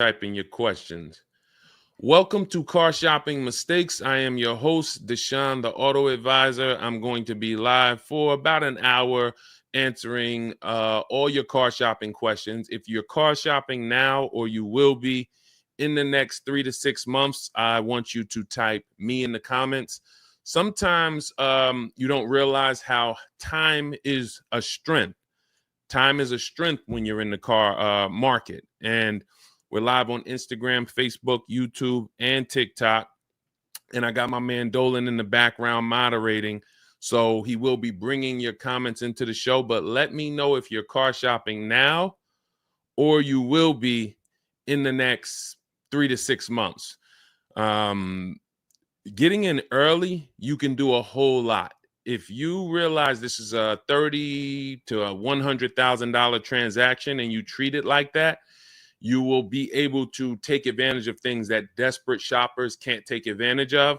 typing your questions. Welcome to Car Shopping Mistakes. I am your host, Deshone the Auto Advisor. I'm going to be live for about an hour answering all your car shopping questions. If you're car shopping now or you will be in the next 3 to 6 months, I want you to type me in the comments. Sometimes you don't realize how time is a strength. Time is a strength when you're in the car market. And we're live on Instagram, Facebook, YouTube, and TikTok. And I got my man Dolan in the background moderating. So he will be bringing your comments into the show. But let me know if you're car shopping now or you will be in the next 3 to 6 months. Getting in early, you can do a whole lot. If you realize this is a $30,000 to a $100,000 transaction and you treat it like that, you will be able to take advantage of things that desperate shoppers can't take advantage of.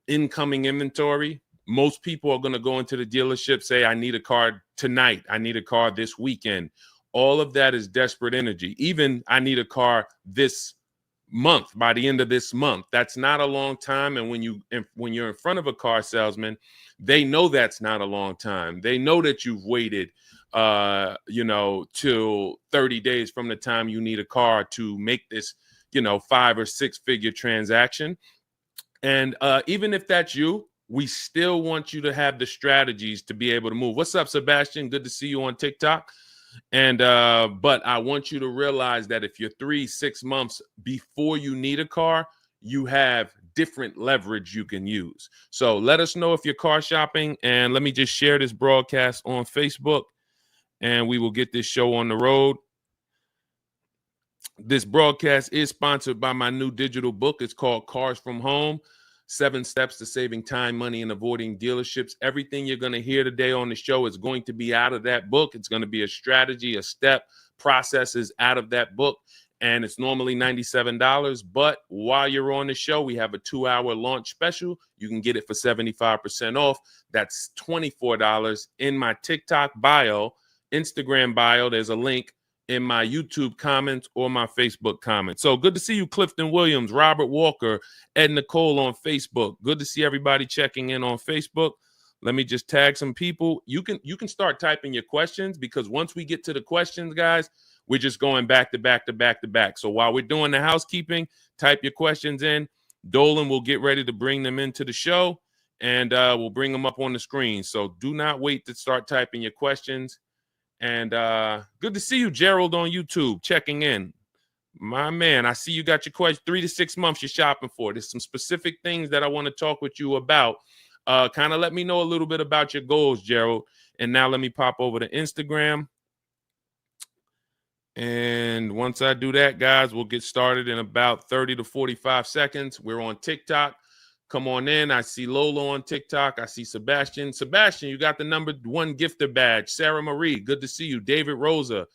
Incoming inventory. Most people are going to go into the dealership, say, I need a car tonight. I need a car this weekend. All of that is desperate energy. Even I need a car this month, by the end of this month. That's not a long time. And when you're in front of a car salesman, they know that's not a long time. They know that you've waited till 30 days from the time you need a car to make this, 5 or 6 figure transaction. And even if that's you, we still want you to have the strategies to be able to move. What's up, Sebastian? Good to see you on TikTok. And but I want you to realize that if you're 3-6 months before you need a car, you have different leverage you can use. So let us know if you're car shopping, and let me just share this broadcast on Facebook, and we will get this show on the road. This broadcast is sponsored by my new digital book. It's called Cars from Home: 7 Steps to Saving Time, Money, and Avoiding Dealerships. Everything you're going to hear today on the show is going to be out of that book. It's going to be a strategy, a step, processes out of that book. And it's normally $97. But while you're on the show, we have a 2-hour launch special. You can get it for 75% off. That's $24 in my TikTok bio, Instagram bio. There's a link in my YouTube comments or my Facebook comments. So good to see you, Clifton Williams, Robert Walker, Ed Nicole on Facebook. Good to see everybody checking in on Facebook. Let me just tag some people. You can start typing your questions, because once we get to the questions, guys, we're just going back to back to back to back. So while we're doing the housekeeping, type your questions in. Dolan will get ready to bring them into the show, and we'll bring them up on the screen. So do not wait to start typing your questions. And good to see you, Gerald, on YouTube, checking in. My man, I see you got your question. 3 to 6 months you're shopping for. There's some specific things that I want to talk with you about. Kind of let me know a little bit about your goals, Gerald. And now let me pop over to Instagram. And once I do that, guys, we'll get started in about 30 to 45 seconds. We're on TikTok. Come on in. I see Lola on TikTok. I see Sebastian. Sebastian, you got the #1 gifter badge. Sarah Marie, good to see you. David Rosa.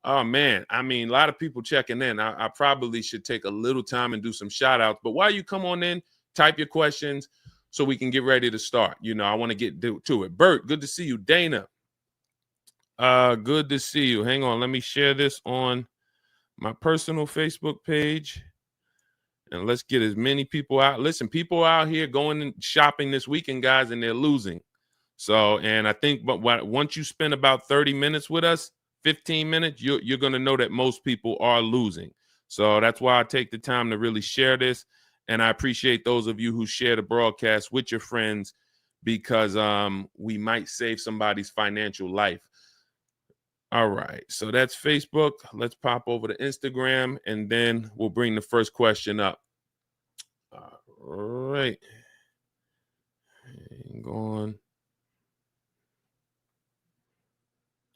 Oh, man. I mean, a lot of people checking in. I probably should take a little time and do some shout outs. But while you come on in, type your questions so we can get ready to start. I want to get to it. Bert, good to see you. Dana, good to see you. Hang on. Let me share this on my personal Facebook page. And let's get as many people out. Listen, people out here going and shopping this weekend, guys, and they're losing. So, and I think once you spend about 30 minutes with us, 15 minutes, you're going to know that most people are losing. So that's why I take the time to really share this. And I appreciate those of you who share the broadcast with your friends, because we might save somebody's financial life. All right, so that's Facebook. Let's pop over to Instagram, and then we'll bring the first question up. All right. Hang on.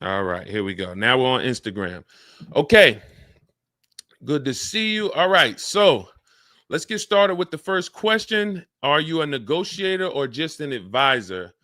All right, here we go. Now we're on Instagram. Okay, good to see you. All right, so let's get started with the first question. Are you a negotiator or just an advisor?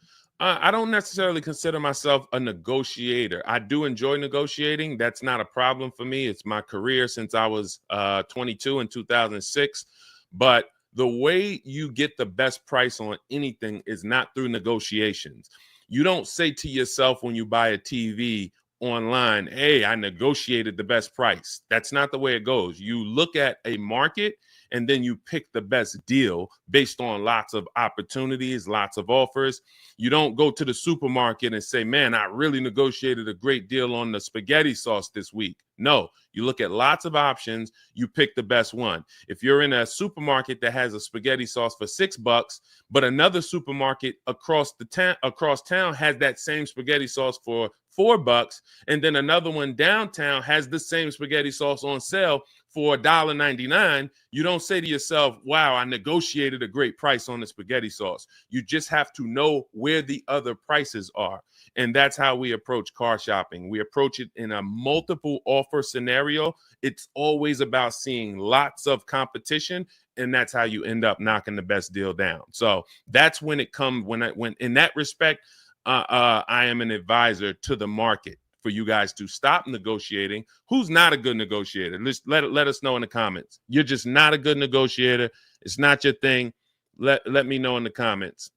I don't necessarily consider myself a negotiator. I do enjoy negotiating. That's not a problem for me. It's my career since I was 22 in 2006. But the way you get the best price on anything is not through negotiations. You don't say to yourself when you buy a TV online, hey, I negotiated the best price. That's not the way it goes. You look at a market and then you pick the best deal based on lots of opportunities, lots of offers. You don't go to the supermarket and say, man, I really negotiated a great deal on the spaghetti sauce this week. No, you look at lots of options, you pick the best one. If you're in a supermarket that has a spaghetti sauce for $6, but another supermarket across town has that same spaghetti sauce for $4, and then another one downtown has the same spaghetti sauce on sale for $1.99, you don't say to yourself, wow, I negotiated a great price on the spaghetti sauce. You just have to know where the other prices are. And that's how we approach car shopping. We approach it in a multiple offer scenario. It's always about seeing lots of competition, and that's how you end up knocking the best deal down. So that's when it comes, when in that respect, I am an advisor to the market for you guys to stop negotiating. Who's not a good negotiator? Let us know in the comments. You're just not a good negotiator. It's not your thing. Let me know in the comments,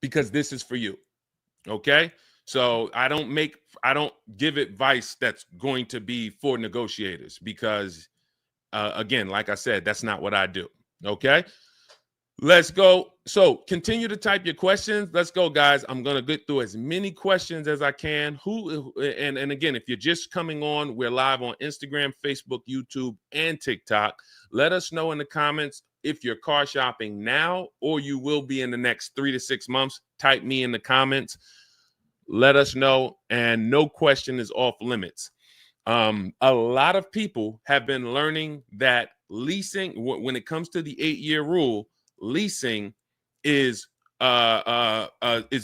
because this is for you. Okay? So I don't give advice that's going to be for negotiators, because again, like I said, that's not what I do. Okay? Let's go. So continue to type your questions. Let's go, guys. I'm going to get through as many questions as I can. And again, if you're just coming on, we're live on Instagram, Facebook, YouTube, and TikTok. Let us know in the comments if you're car shopping now or you will be in the next 3 to 6 months. Type me in the comments. Let us know. And no question is off limits. A lot of people have been learning that leasing, when it comes to the 8-year rule, leasing is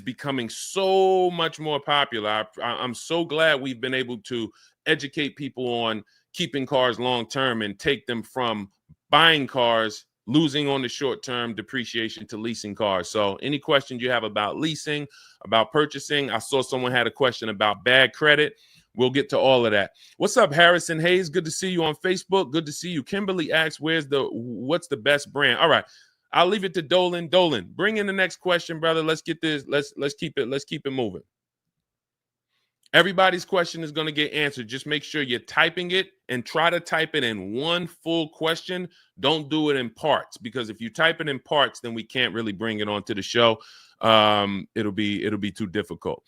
becoming so much more popular. I'm so glad we've been able to educate people on keeping cars long term and take them from buying cars, losing on the short term depreciation, to leasing cars. So any questions you have about leasing, about purchasing, I saw someone had a question about bad credit. We'll get to all of that. What's up, Harrison Hayes? Good to see you on Facebook. Good to see you. Kimberly asks, what's the best brand? All right. I'll leave it to Dolan. Dolan, bring in the next question, brother. Let's get this. Let's keep it moving. Everybody's question is going to get answered. Just make sure you're typing it and try to type it in one full question. Don't do it in parts, because if you type it in parts, then we can't really bring it onto the show. It'll be too difficult.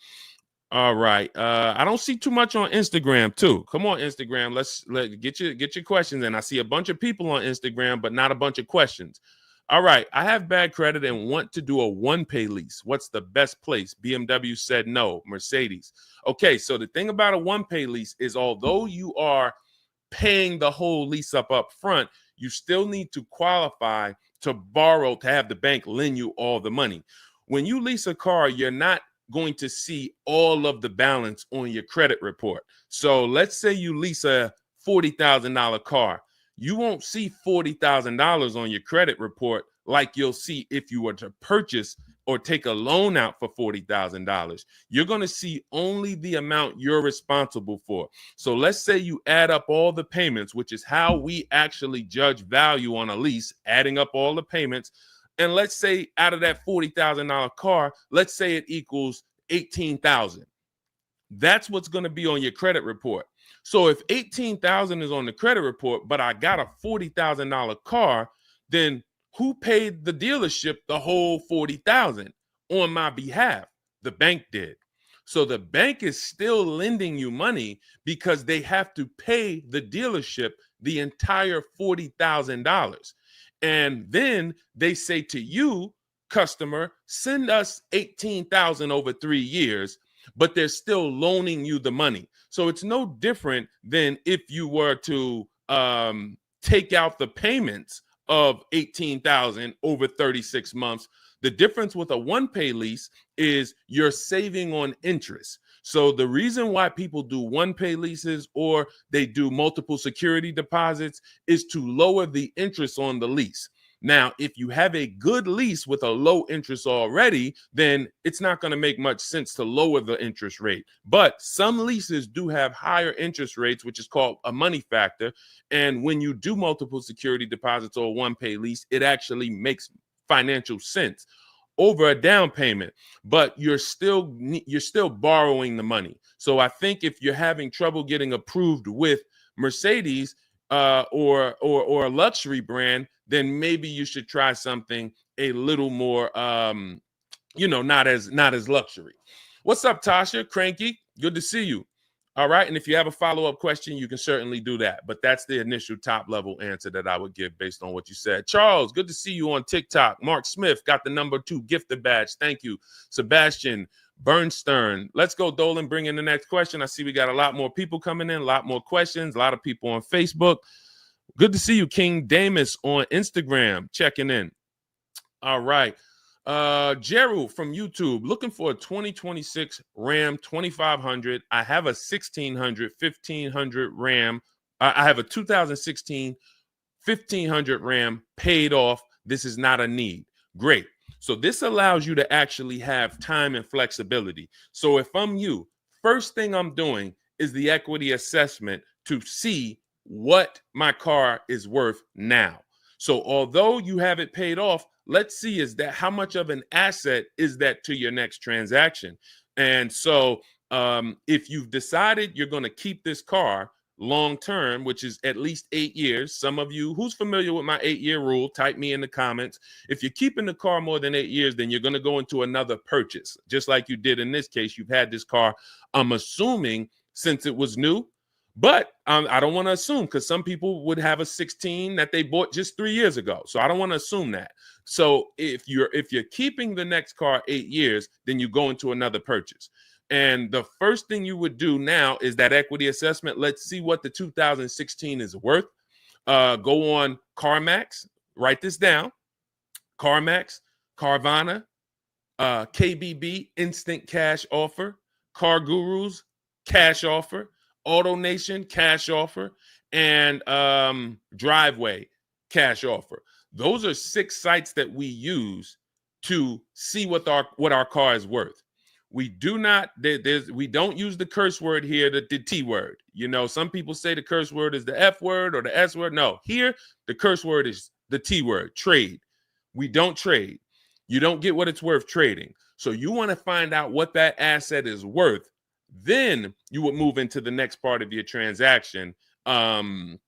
All right. I don't see too much on Instagram too. Come on, Instagram. Let's get your questions in. I see a bunch of people on Instagram, but not a bunch of questions. All right. I have bad credit and want to do a one-pay lease. What's the best place? BMW said no. Mercedes. Okay. So the thing about a one-pay lease is, although you are paying the whole lease up front, you still need to qualify to borrow, to have the bank lend you all the money. When you lease a car, you're not going to see all of the balance on your credit report. So let's say you lease a $40,000 car. You won't see $40,000 on your credit report like you'll see if you were to purchase or take a loan out for $40,000. You're going to see only the amount you're responsible for. So let's say you add up all the payments, which is how we actually judge value on a lease, adding up all the payments. And let's say out of that $40,000 car, let's say it equals $18,000. That's what's going to be on your credit report. So if $18,000 is on the credit report, but I got a $40,000 car, then who paid the dealership the whole $40,000 on my behalf? The bank did. So the bank is still lending you money because they have to pay the dealership the entire $40,000. And then they say to you, customer, send us $18,000 over 3 years, but they're still loaning you the money. So it's no different than if you were to take out the payments of $18,000 over 36 months. The difference with a one-pay lease is you're saving on interest. So the reason why people do one-pay leases or they do multiple security deposits is to lower the interest on the lease. Now, if you have a good lease with a low interest already, then it's not going to make much sense to lower the interest rate. But some leases do have higher interest rates, which is called a money factor. And when you do multiple security deposits or one-pay lease, it actually makes financial sense. over a down payment, but you're still borrowing the money. So I think if you're having trouble getting approved with Mercedes or a luxury brand, then maybe you should try something a little more not as luxury. What's up, Tasha? Cranky, good to see you. All right, and if you have a follow-up question, you can certainly do that. But that's the initial top-level answer that I would give based on what you said. Charles, good to see you on TikTok. Mark Smith got the #2 gifted badge. Thank you. Sebastian Bernstern. Let's go, Dolan. Bring in the next question. I see we got a lot more people coming in, a lot more questions, a lot of people on Facebook. Good to see you, King Damus, on Instagram, checking in. All right. Gerald from YouTube, looking for a 2026 Ram 2500. I have a 1600 1500 Ram. I have a 2016 1500 Ram paid off. This is not a need. Great. So this allows you to actually have time and flexibility. So if I'm you, first thing I'm doing is the equity assessment to see what my car is worth now. So although you have it paid off, let's see is that how much of an asset is that to your next transaction. And so if you've decided you're going to keep this car long term, which is at least 8 years, some of you who's familiar with my 8-year rule, type me in the comments. If you're keeping the car more than 8 years, then you're going to go into another purchase, just like you did in this case. You've had this car, I'm assuming, since it was new. But I don't want to assume, because some people would have a 16 that they bought just 3 years ago. So I don't want to assume that. So if you're keeping the next car 8 years, then you go into another purchase. And the first thing you would do now is that equity assessment. Let's see what the 2016 is worth. Go on CarMax. Write this down. CarMax, Carvana, KBB, Instant Cash Offer, Car Gurus, Cash Offer, Auto Nation, Cash Offer, and Driveway, Cash Offer. Those are 6 sites that we use to see what our car is worth. We do not we don't use the curse word here, the T word. You know, some people say the curse word is the F word or the S word. No, here the curse word is the T word, trade. We don't trade. You don't get what it's worth trading. So you want to find out what that asset is worth. Then you would move into the next part of your transaction. And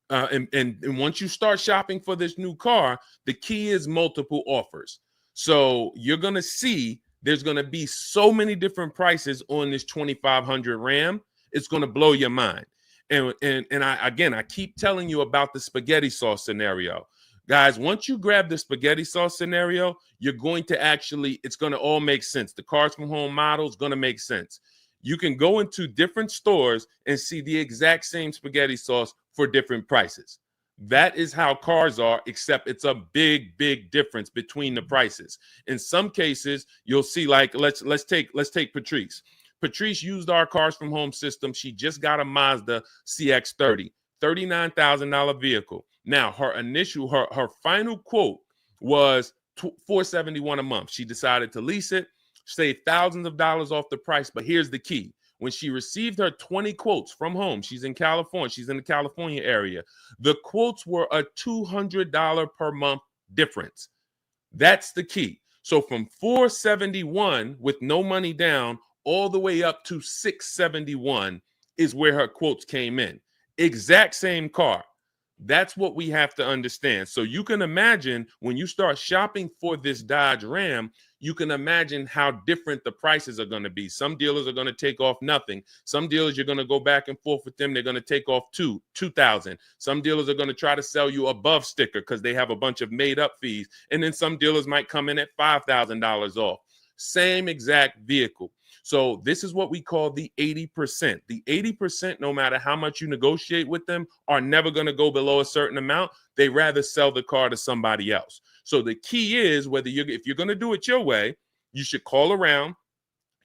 once you start shopping for this new car, the key is multiple offers. So you're going to see there's going to be so many different prices on this 2500 Ram. It's going to blow your mind. And I keep telling you about the spaghetti sauce scenario. Guys, once you grab the spaghetti sauce scenario, you're going to it's going to all make sense. The Cars from Home model is going to make sense. You can go into different stores and see the exact same spaghetti sauce for different prices. That is how cars are, except it's a big, big difference between the prices. In some cases, you'll see, like, let's take Patrice. Patrice used our Cars from Home system. She just got a Mazda CX-30, $39,000 vehicle. Now, her final quote was $471 a month. She decided to lease it, save thousands of dollars off the price. But here's the key. When she received her 20 quotes from home, she's in California. She's in the California area. The quotes were a $200 per month difference. That's the key. So from $471 with no money down all the way up to $671 is where her quotes came in. Exact same car. That's what we have to understand. So you can imagine when you start shopping for this Dodge Ram, you can imagine how different the prices are going to be. Some dealers are going to take off nothing. Some dealers, you're going to go back and forth with them. They're going to take off $2,000. Some dealers are going to try to sell you above sticker because they have a bunch of made up fees. And then some dealers might come in at $5,000 off. Same exact vehicle. So this is what we call the 80%. The 80%, no matter how much you negotiate with them, are never going to go below a certain amount. They rather sell the car to somebody else. So the key is if you're going to do it your way, you should call around,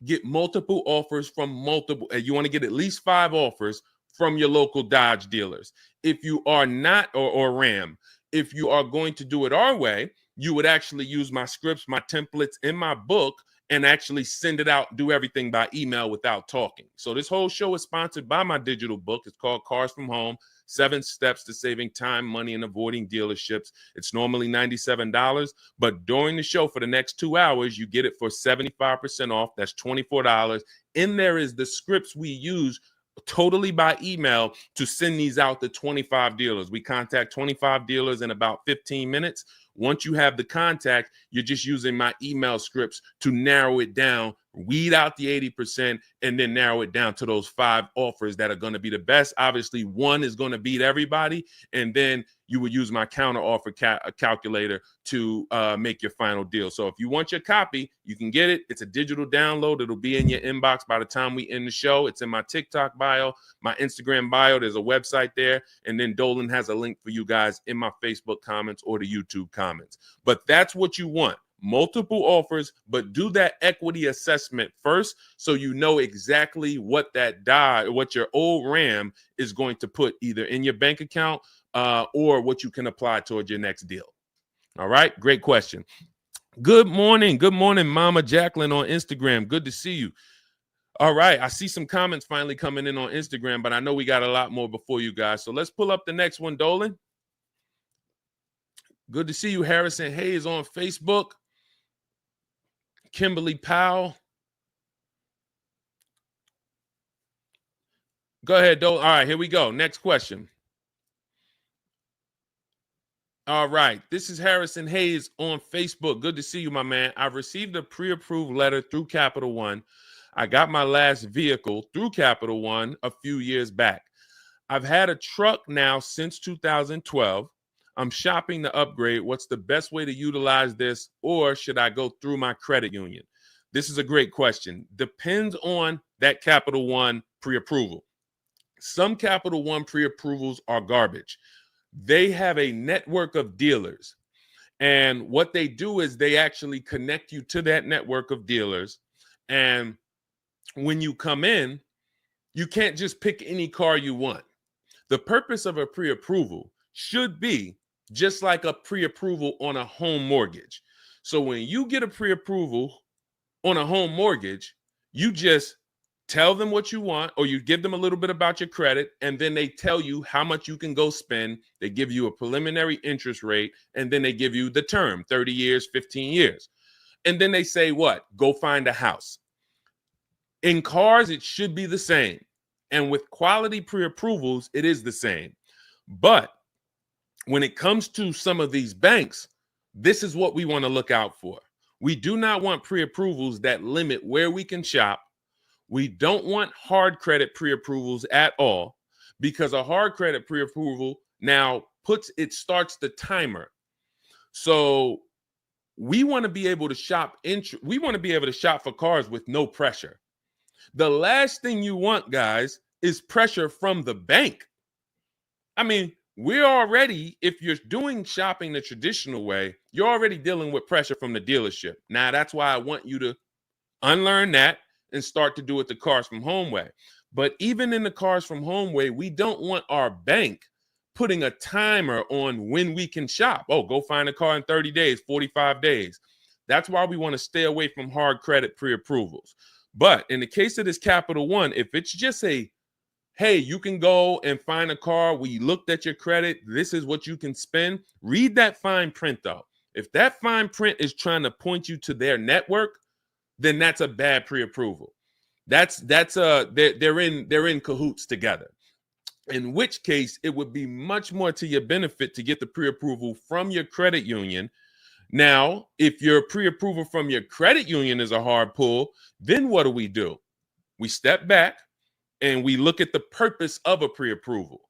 get multiple offers from you want to get at least 5 offers from your local Dodge dealers. If you are not, or Ram, if you are going to do it our way, you would actually use my scripts, my templates in my book, and actually send it out, do everything by email without talking. So this whole show is sponsored by my digital book. It's called Cars from Home, 7 Steps to Saving Time, Money, and Avoiding Dealerships. It's normally $97, but during the show for the next 2 hours, you get it for 75% off. That's $24. In there is the scripts we use totally by email to send these out to 25 dealers. We contact 25 dealers in about 15 minutes. Once you have the contact, you're just using my email scripts to narrow it down, weed out the 80%, and then narrow it down to those 5 offers that are going to be the best. Obviously, one is going to beat everybody, and then you would use my counter offer calculator to make your final deal. So if you want your copy, you can get it. It's a digital download. It'll be in your inbox by the time we end the show. It's in my TikTok bio, my Instagram bio. There's a website there. And then Dolan has a link for you guys in my Facebook comments or the YouTube comments. But that's what you want. Multiple offers, but do that equity assessment first so you know exactly what what your old RAM is going to put either in your bank account or what you can apply towards your next deal. All right, great question. Good morning, Mama Jacqueline on Instagram. Good to see you. All right, I see some comments finally coming in on Instagram, but I know we got a lot more before you guys. So let's pull up the next one, Dolan. Good to see you, Harrison Hayes on Facebook. Kimberly Powell. Go ahead, Dolan. All right, here we go. Next question. All right, this is Harrison Hayes on Facebook. Good to see you, my man. I've received a pre-approved letter through Capital One. I got my last vehicle through Capital One a few years back. I've had a truck now since 2012. I'm shopping to upgrade. What's the best way to utilize this, or should I go through my credit union? This is a great question. Depends on that Capital One pre-approval. Some Capital One pre-approvals are garbage. They have a network of dealers, and what they do is they actually connect you to that network of dealers, and when you come in, you can't just pick any car you want. The purpose of a pre-approval should be just like a pre-approval on a home mortgage. So when you get a pre-approval on a home mortgage, you just tell them what you want, or you give them a little bit about your credit, and then they tell you how much you can go spend. They give you a preliminary interest rate, and then they give you the term, 30 years, 15 years. And then they say what? Go find a house. In cars, it should be the same. And with quality pre-approvals, it is the same. But when it comes to some of these banks, this is what we want to look out for. We do not want pre-approvals that limit where we can shop. We don't want hard credit pre-approvals at all, because a hard credit pre-approval now starts the timer. So we want to be able to shop. We want to be able to shop for cars with no pressure. The last thing you want, guys, is pressure from the bank. I mean, we're already, if you're doing shopping the traditional way, you're already dealing with pressure from the dealership. Now, that's why I want you to unlearn that and start to do it the Cars from Home way. But even in the Cars from Home way, we don't want our bank putting a timer on when we can shop. Oh, go find a car in 30 days, 45 days. That's why we want to stay away from hard credit pre-approvals. But in the case of this Capital One, if it's just hey, you can go and find a car. We looked at your credit. This is what you can spend. Read that fine print, though. If that fine print is trying to point you to their network, then that's a bad pre-approval. They're in cahoots together. In which case, it would be much more to your benefit to get the pre-approval from your credit union. Now, if your pre-approval from your credit union is a hard pull, then what do? We step back and we look at the purpose of a pre-approval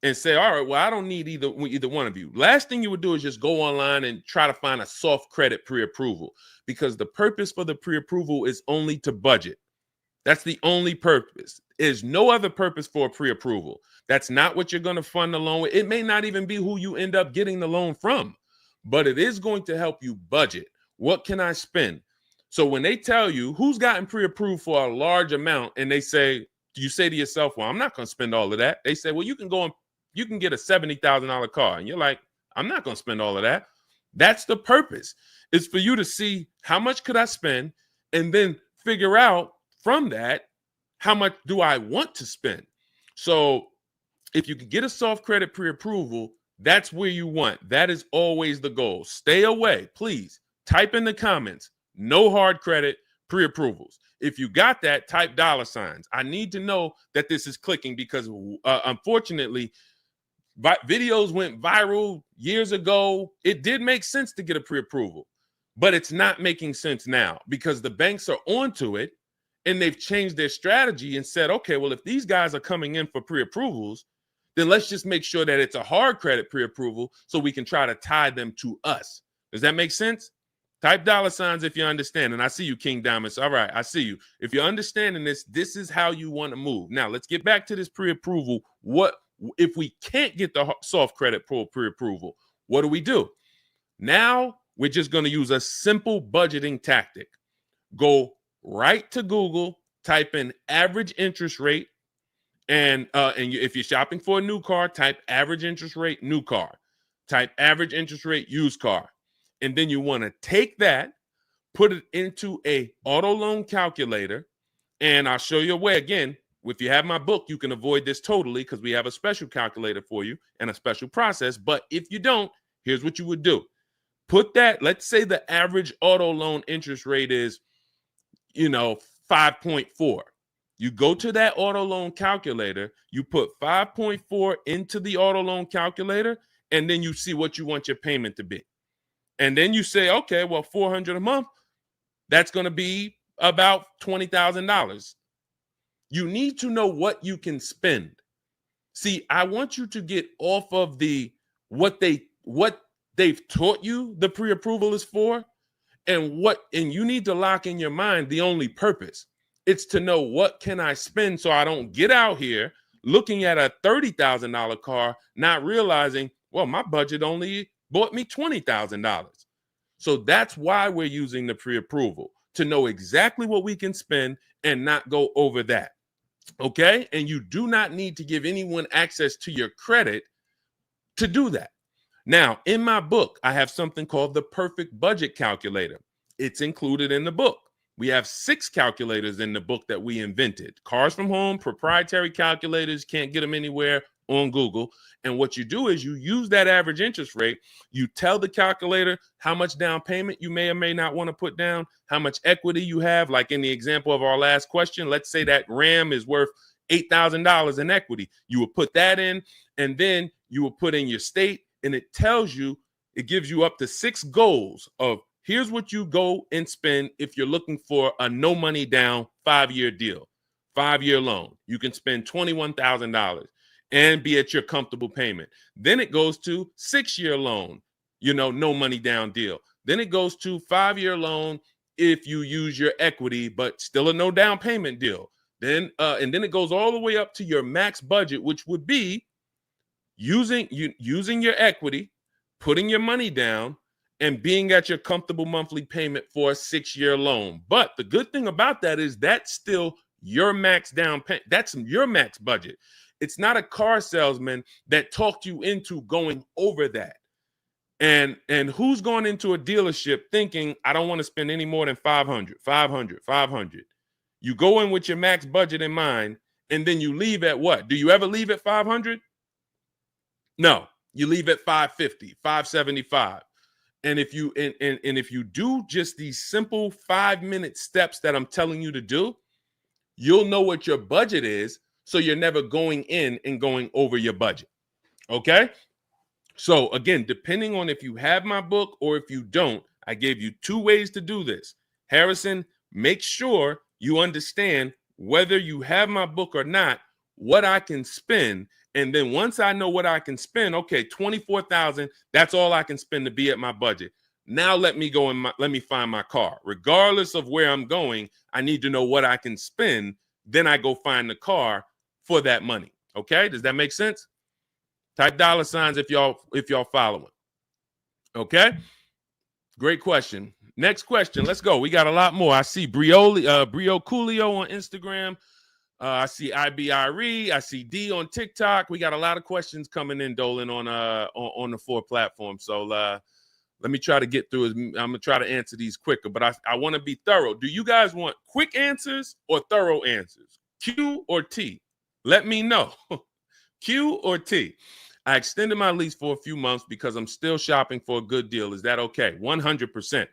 and say, all right, well, I don't need either one of you. Last thing you would do is just go online and try to find a soft credit pre-approval, because the purpose for the pre-approval is only to budget. That's the only purpose. There's no other purpose for a pre-approval. That's not what you're going to fund the loan with. It may not even be who you end up getting the loan from, but it is going to help you budget. What can I spend? So when they tell you who's gotten pre-approved for a large amount, and you say to yourself, well, I'm not going to spend all of that. They say, well, you can get a $70,000 car. And you're like, I'm not going to spend all of that. That's the purpose. It's for you to see how much could I spend, and then figure out from that, how much do I want to spend? So if you can get a soft credit pre-approval, that's where you want. That is always the goal. Stay away, please. Type in the comments, no hard credit pre-approvals. If you got that, type $signs. I need to know that this is clicking because unfortunately, videos went viral years ago. It did make sense to get a pre-approval, but it's not making sense now because the banks are onto it and they've changed their strategy and said, okay, well, if these guys are coming in for pre-approvals, then let's just make sure that it's a hard credit pre-approval so we can try to tie them to us. Does that make sense? Type $signs if you understand. And I see you, King Diamonds. All right, I see you. If you're understanding this, this is how you want to move. Now, let's get back to this pre-approval. What if we can't get the soft credit pre-approval? What do? Now, we're just going to use a simple budgeting tactic. Go right to Google, type in average interest rate, and if you're shopping for a new car, type average interest rate, new car. Type average interest rate, used car. And then you want to take that, put it into a auto loan calculator, and I'll show you a way. Again, if you have my book, you can avoid this totally because we have a special calculator for you and a special process. But if you don't, here's what you would do. Put that, let's say the average auto loan interest rate is, 5.4. You go to that auto loan calculator, you put 5.4 into the auto loan calculator, and then you see what you want your payment to be. And then you say, okay, well, $400 a month, that's going to be about $20,000. You need to know what you can spend. See, I want you to get off of what they've taught you the pre-approval is for, and you need to lock in your mind the only purpose. It's to know what can I spend so I don't get out here looking at a $30,000 car, not realizing, well, my budget only bought me $20,000. So that's why we're using the pre-approval, to know exactly what we can spend and not go over that. Okay? And you do not need to give anyone access to your credit to do that. Now, in my book, I have something called the perfect budget calculator. It's included in the book. We have 6 calculators in the book that we invented. Cars from Home, proprietary calculators, can't get them anywhere on Google. And what you do is you use that average interest rate. You tell the calculator how much down payment you may or may not want to put down, how much equity you have. Like in the example of our last question, let's say that RAM is worth $8,000 in equity. You will put that in, and then you will put in your state, and it tells you, it gives you up to 6 goals of here's what you go and spend if you're looking for a no money down 5-year deal, 5-year loan. You can spend $21,000 and be at your comfortable payment. Then it goes to 6-year loan, no money down deal. Then it goes to 5-year loan if you use your equity, but still a no down payment deal. Then and then it goes all the way up to your max budget, which would be using your equity, putting your money down, and being at your comfortable monthly payment for a 6-year loan. But the good thing about that is that's still your max down payment. That's your max budget. It's not a car salesman that talked you into going over that. And who's going into a dealership thinking, I don't want to spend any more than 500. You go in with your max budget in mind, and then you leave at what? Do you ever leave at 500? No, you leave at 550, 575. And if you if you do just these simple 5-minute steps that I'm telling you to do, you'll know what your budget is, so you're never going in and going over your budget. Okay? So again, depending on if you have my book or if you don't, I gave you 2 ways to do this. Harrison, make sure you understand whether you have my book or not, what I can spend. And then once I know what I can spend, okay, $24,000, that's all I can spend to be at my budget. Now let me go and let me find my car. Regardless of where I'm going, I need to know what I can spend. Then I go find the car for that money. Okay, does that make sense? Type $signs if y'all following. Okay, great question. Next question. Let's go. We got a lot more. I see Brio Coolio on Instagram. I see IBRE. I see D on TikTok. We got a lot of questions coming in, Dolan, on the 4 platforms. So Let me try to get through. I'm going to try to answer these quicker, but I want to be thorough. Do you guys want quick answers or thorough answers? Q or T? Let me know. Q or T? I extended my lease for a few months because I'm still shopping for a good deal. Is that okay? 100%.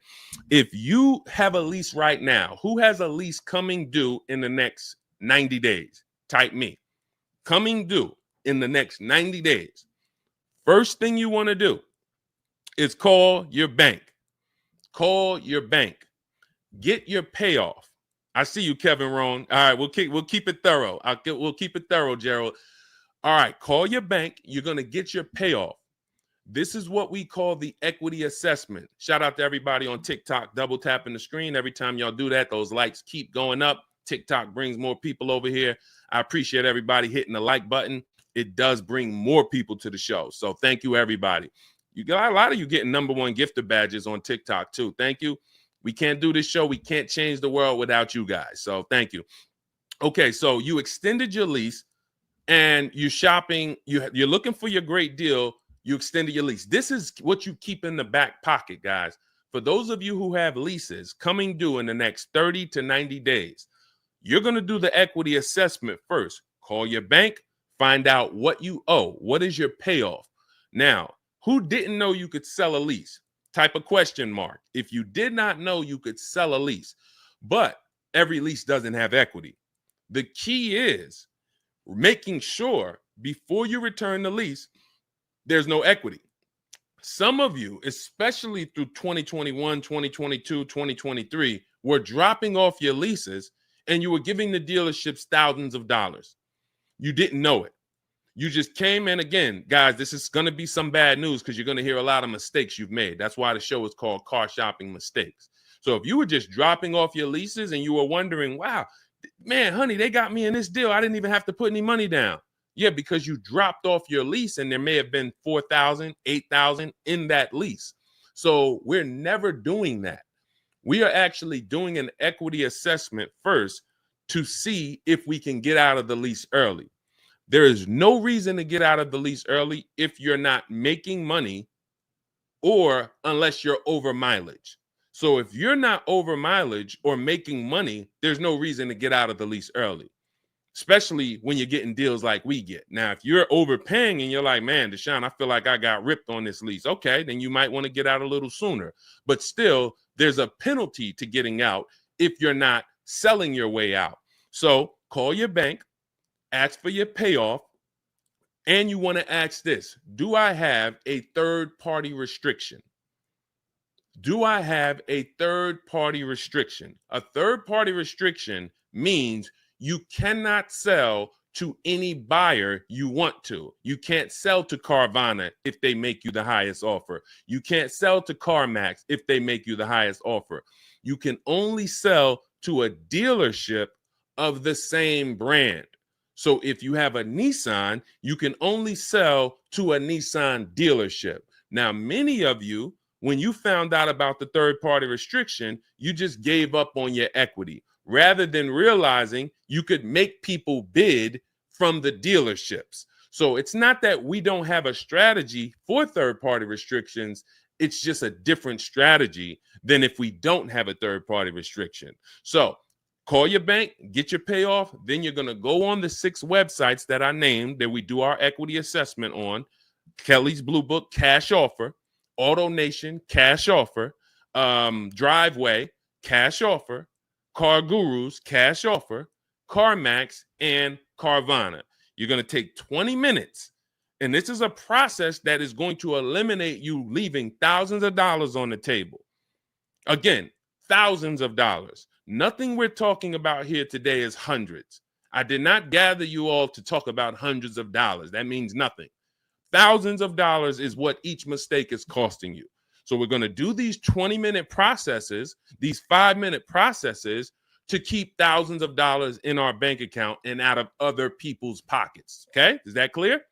If you have a lease right now, who has a lease coming due in the next 90 days? Type me. Coming due in the next 90 days. First thing you want to do is call your bank. Call your bank. Get your payoff. I see you, Kevin Rohn. All right, we'll keep it thorough. We'll keep it thorough, Gerald. All right, call your bank. You're going to get your payoff. This is what we call the equity assessment. Shout out to everybody on TikTok, double tapping the screen. Every time y'all do that, those likes keep going up. TikTok brings more people over here. I appreciate everybody hitting the like button. It does bring more people to the show. So thank you, everybody. You got a lot of you getting #1 gifter badges on TikTok too. Thank you. We can't do this show. We can't change the world without you guys. So thank you. Okay, so you extended your lease and you're shopping. You're looking for your great deal. You extended your lease. This is what you keep in the back pocket, guys. For those of you who have leases coming due in the next 30 to 90 days, you're going to do the equity assessment first. Call your bank, find out what you owe. What is your payoff? Now, who didn't know you could sell a lease? Type a question mark. If you did not know you could sell a lease, but every lease doesn't have equity. The key is making sure before you return the lease, there's no equity. Some of you, especially through 2021, 2022, 2023, were dropping off your leases and you were giving the dealerships thousands of dollars. You didn't know it. You just came in. Again, guys, this is going to be some bad news because you're going to hear a lot of mistakes you've made. That's why the show is called Car Shopping Mistakes. So if you were just dropping off your leases and you were wondering, wow, man, honey, they got me in this deal. I didn't even have to put any money down. Yeah, because you dropped off your lease and there may have been $4,000, $8,000 in that lease. So we're never doing that. We are actually doing an equity assessment first to see if we can get out of the lease early. There is no reason to get out of the lease early if you're not making money or unless you're over mileage. So if you're not over mileage or making money, there's no reason to get out of the lease early, especially when you're getting deals like we get. Now, if you're overpaying and you're like, man, Deshone, I feel like I got ripped on this lease. Okay, then you might want to get out a little sooner. But still, there's a penalty to getting out if you're not selling your way out. So call your bank, ask for your payoff, and you want to ask this: do I have a third-party restriction? Do I have a third-party restriction? A third-party restriction means you cannot sell to any buyer you want to. You can't sell to Carvana if they make you the highest offer. You can't sell to CarMax if they make you the highest offer. You can only sell to a dealership of the same brand. So if you have a Nissan, you can only sell to a Nissan dealership. Now, many of you, when you found out about the third-party restriction, you just gave up on your equity rather than realizing you could make people bid from the dealerships. So it's not that we don't have a strategy for third-party restrictions. It's just a different strategy than if we don't have a third-party restriction. So call your bank, get your payoff. Then you're going to go on the 6 websites that I named that we do our equity assessment on. Kelly's Blue Book, Cash Offer. Auto Nation, Cash Offer. Driveway, Cash Offer. Car Gurus, Cash Offer. CarMax, and Carvana. You're going to take 20 minutes. And this is a process that is going to eliminate you leaving thousands of dollars on the table. Again, thousands of dollars. Nothing we're talking about here today is hundreds. I did not gather you all to talk about hundreds of dollars. That means nothing. Thousands of dollars is what each mistake is costing you. So we're going to do these 20-minute processes, these 5-minute processes to keep thousands of dollars in our bank account and out of other people's pockets. Okay? Is that clear?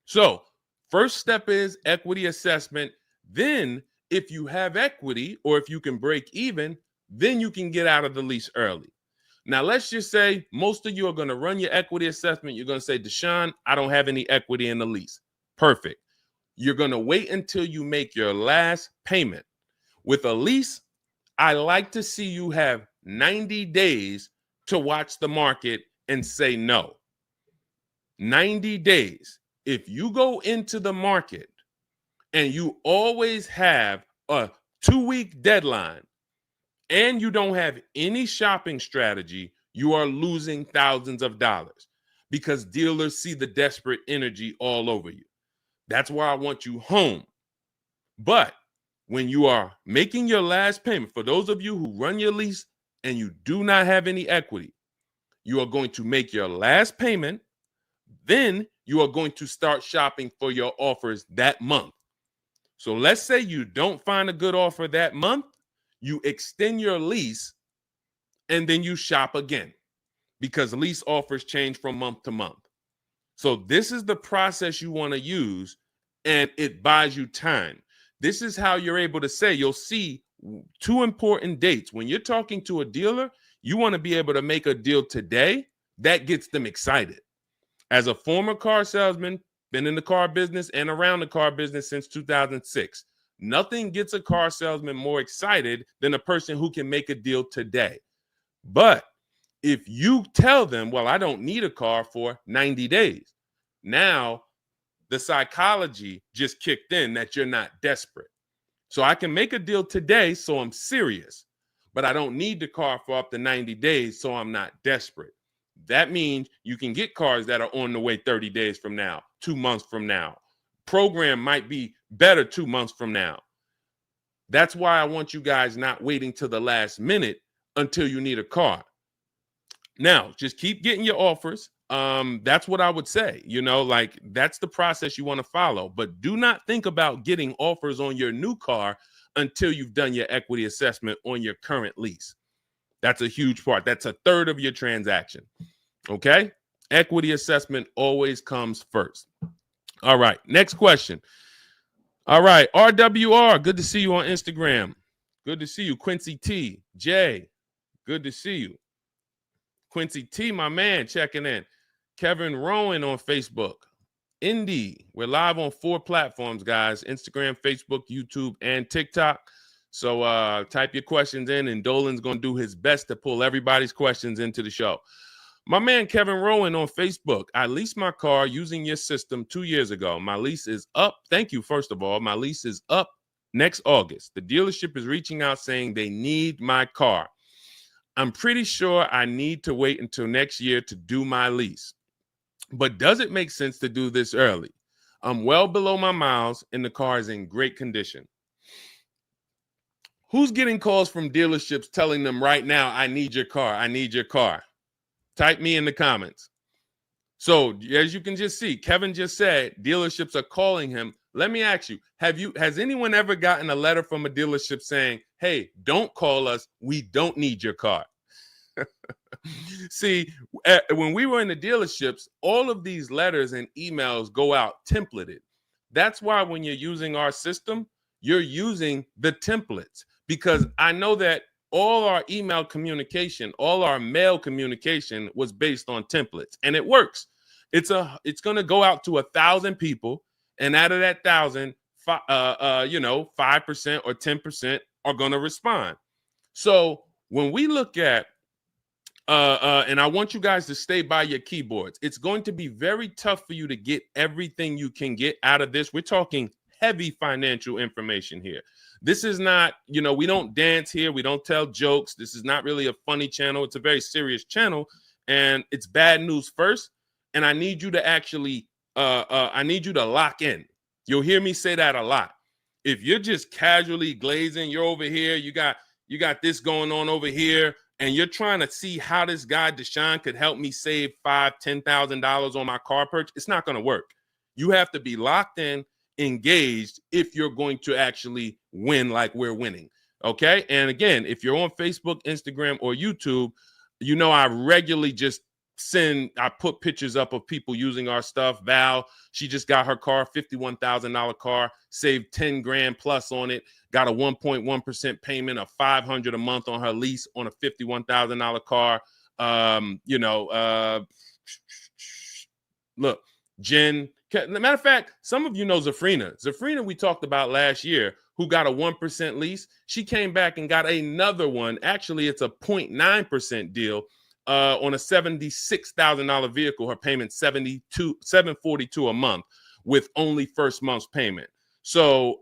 So first step is equity assessment. Then if you have equity or if you can break even, then you can get out of the lease early. Now, let's just say most of you are going to run your equity assessment. You're going to say, Deshone, I don't have any equity in the lease. Perfect. You're going to wait until you make your last payment. With a lease, I like to see you have 90 days to watch the market and say no. 90 days. If you go into the market and you always have a 2-week deadline and you don't have any shopping strategy, you are losing thousands of dollars because dealers see the desperate energy all over you. That's why I want you home. But when you are making your last payment, for those of you who run your lease and you do not have any equity, you are going to make your last payment. Then you are going to start shopping for your offers that month. So let's say you don't find a good offer that month, you extend your lease and then you shop again because lease offers change from month to month. So this is the process you want to use, and it buys you time. This is how you're able to say, you'll see 2 important dates. When you're talking to a dealer, you want to be able to make a deal today that gets them excited. As a former car salesman, been in the car business and around the car business since 2006, nothing gets a car salesman more excited than a person who can make a deal today. But if you tell them, well, I don't need a car for 90 days, now the psychology just kicked in that you're not desperate. So I can make a deal today, so I'm serious, but I don't need the car for up to 90 days, so I'm not desperate. That means you can get cars that are on the way 30 days from now, 2 months from now. Program might be better 2 months from now. That's why I want you guys not waiting till the last minute until you need a car. Now, just keep getting your offers. That's what I would say. Like that's the process you want to follow. But do not think about getting offers on your new car until you've done your equity assessment on your current lease. That's a huge part. That's a third of your transaction. Okay? Equity assessment always comes first. All right. Next question. All right. RWR, good to see you on Instagram. Good to see you. Quincy T. Jay, good to see you. Quincy T, my man, checking in. Kevin Rowan on Facebook. Indy, we're live on 4 platforms, guys. Instagram, Facebook, YouTube, and TikTok. So type your questions in, and Dolan's going to do his best to pull everybody's questions into the show. My man, Kevin Rowan on Facebook. I leased my car using your system 2 years ago. My lease is up. Thank you, first of all. My lease is up next August. The dealership is reaching out saying they need my car. I'm pretty sure I need to wait until next year to do my lease. But does it make sense to do this early? I'm well below my miles and the car is in great condition. Who's getting calls from dealerships telling them right now, I need your car, I need your car? Type me in the comments. So as you can just see, Kevin just said dealerships are calling him. Let me ask you, has anyone ever gotten a letter from a dealership saying, hey, don't call us, we don't need your car? See, when we were in the dealerships, all of these letters and emails go out templated. That's why when you're using our system, you're using the templates, because I know that all our email communication, all our mail communication was based on templates, and it works. It's going to go out to 1,000 people, and out of that 1,000, 5% or 10% are going to respond. So when we look at and I want you guys to stay by your keyboards. It's going to be very tough for you to get everything you can get out of this. We're talking heavy financial information here. This is not, we don't dance here. We don't tell jokes. This is not really a funny channel. It's a very serious channel, and it's bad news first. And I need you to actually, I need you to lock in. You'll hear me say that a lot. If you're just casually glazing, you're over here, you got this going on over here, and you're trying to see how this guy Deshone could help me save $5,000-$10,000 on my car purchase, it's not going to work. You have to be locked in, engaged, if you're going to actually win like we're winning. Okay. And again, if you're on Facebook, Instagram, or YouTube, I regularly just I put pictures up of people using our stuff. Val, she just got her car, $51,000 car, saved 10 grand plus on it, got a 1.1% payment of $500 a month on her lease on a $51,000 car. Look, Jen Matter of fact, some of you know Zafrina. Zafrina, we talked about last year, who got a 1% lease. She came back and got another one. Actually, it's a 0.9% deal on a $76,000 vehicle. Her payment $742 a month with only first month's payment. So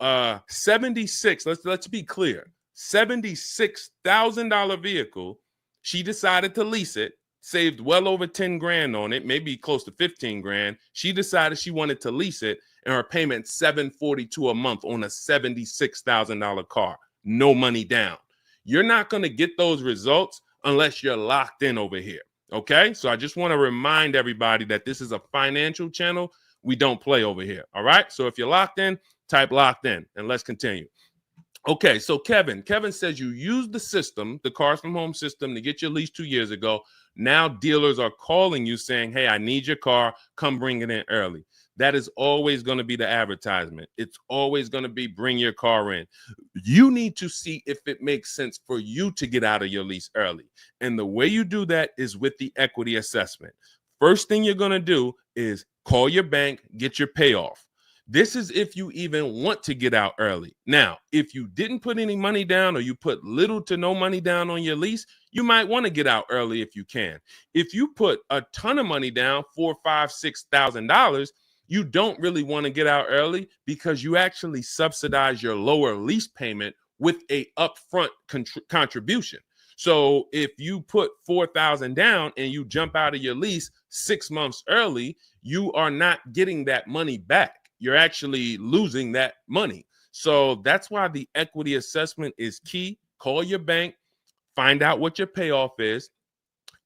76. Let's be clear. $76,000 vehicle. She decided to lease it. Saved well over 10 grand on it, maybe close to 15 grand. She decided she wanted to lease it, and her payment $742 a month on a $76,000 car. No money down. You're not going to get those results unless you're locked in over here. Okay? So I just want to remind everybody that this is a financial channel. We don't play over here. All right? So if you're locked in, type locked in, and let's continue. Okay, so Kevin says you used the system, the Cars from Home system, to get your lease 2 years ago. Now dealers are calling you saying, hey, I need your car. Come bring it in early. That is always going to be the advertisement. It's always going to be bring your car in. You need to see if it makes sense for you to get out of your lease early. And the way you do that is with the equity assessment. First thing you're going to do is call your bank, get your payoff. This is if you even want to get out early. Now, if you didn't put any money down or you put little to no money down on your lease, you might want to get out early if you can. If you put a ton of money down, $4,000, $5,000, $6,000, you don't really want to get out early because you actually subsidize your lower lease payment with a upfront contribution. So if you put $4,000 down and you jump out of your lease 6 months early, you are not getting that money back. You're actually losing that money. So that's why the equity assessment is key. Call your bank, find out what your payoff is.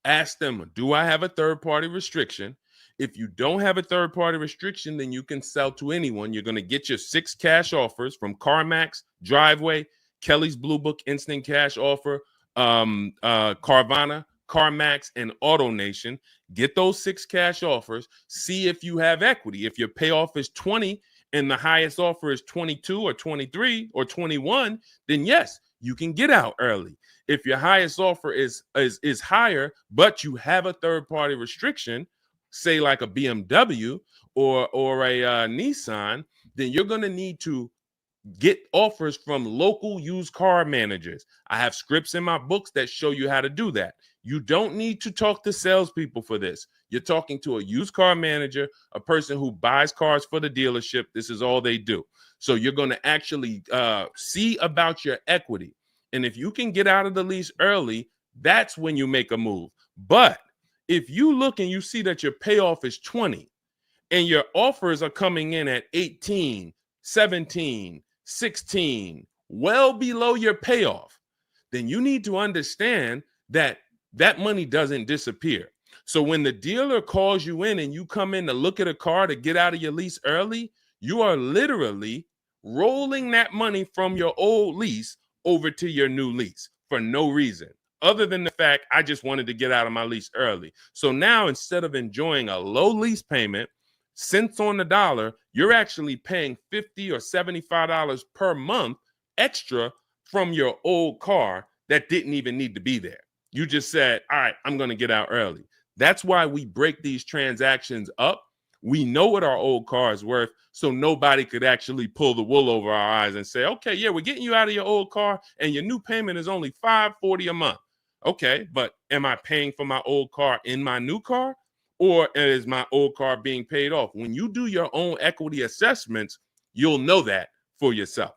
Ask them, do I have a third-party restriction? If you don't have a third-party restriction, then you can sell to anyone. You're going to get your 6 cash offers from CarMax, Driveway, Kelly's Blue Book Instant Cash Offer, Carvana, CarMax, and AutoNation. Get those 6 cash offers. See if you have equity. If your payoff is 20 and the highest offer is 22 or 23 or 21, then yes, you can get out early. If your highest offer is higher, but you have a third-party restriction, say like a BMW or a Nissan, then you're going to need to get offers from local used car managers. I have scripts in my books that show you how to do that. You don't need to talk to salespeople for this. You're talking to a used car manager, a person who buys cars for the dealership. This is all they do. So you're going to actually see about your equity. And if you can get out of the lease early, that's when you make a move. But if you look and you see that your payoff is 20 and your offers are coming in at 18, 17, 16, well below your payoff, then you need to understand that that money doesn't disappear. So when the dealer calls you in and you come in to look at a car to get out of your lease early, you are literally rolling that money from your old lease over to your new lease for no reason other than the fact I just wanted to get out of my lease early. So now instead of enjoying a low lease payment, cents on the dollar, you're actually paying $50 or $75 per month extra from your old car that didn't even need to be there. You just said, all right, I'm going to get out early. That's why we break these transactions up. We know what our old car is worth, so nobody could actually pull the wool over our eyes and say, okay, yeah, we're getting you out of your old car and your new payment is only $540 a month. Okay, but am I paying for my old car in my new car? Or is my old car being paid off? When you do your own equity assessments, you'll know that for yourself.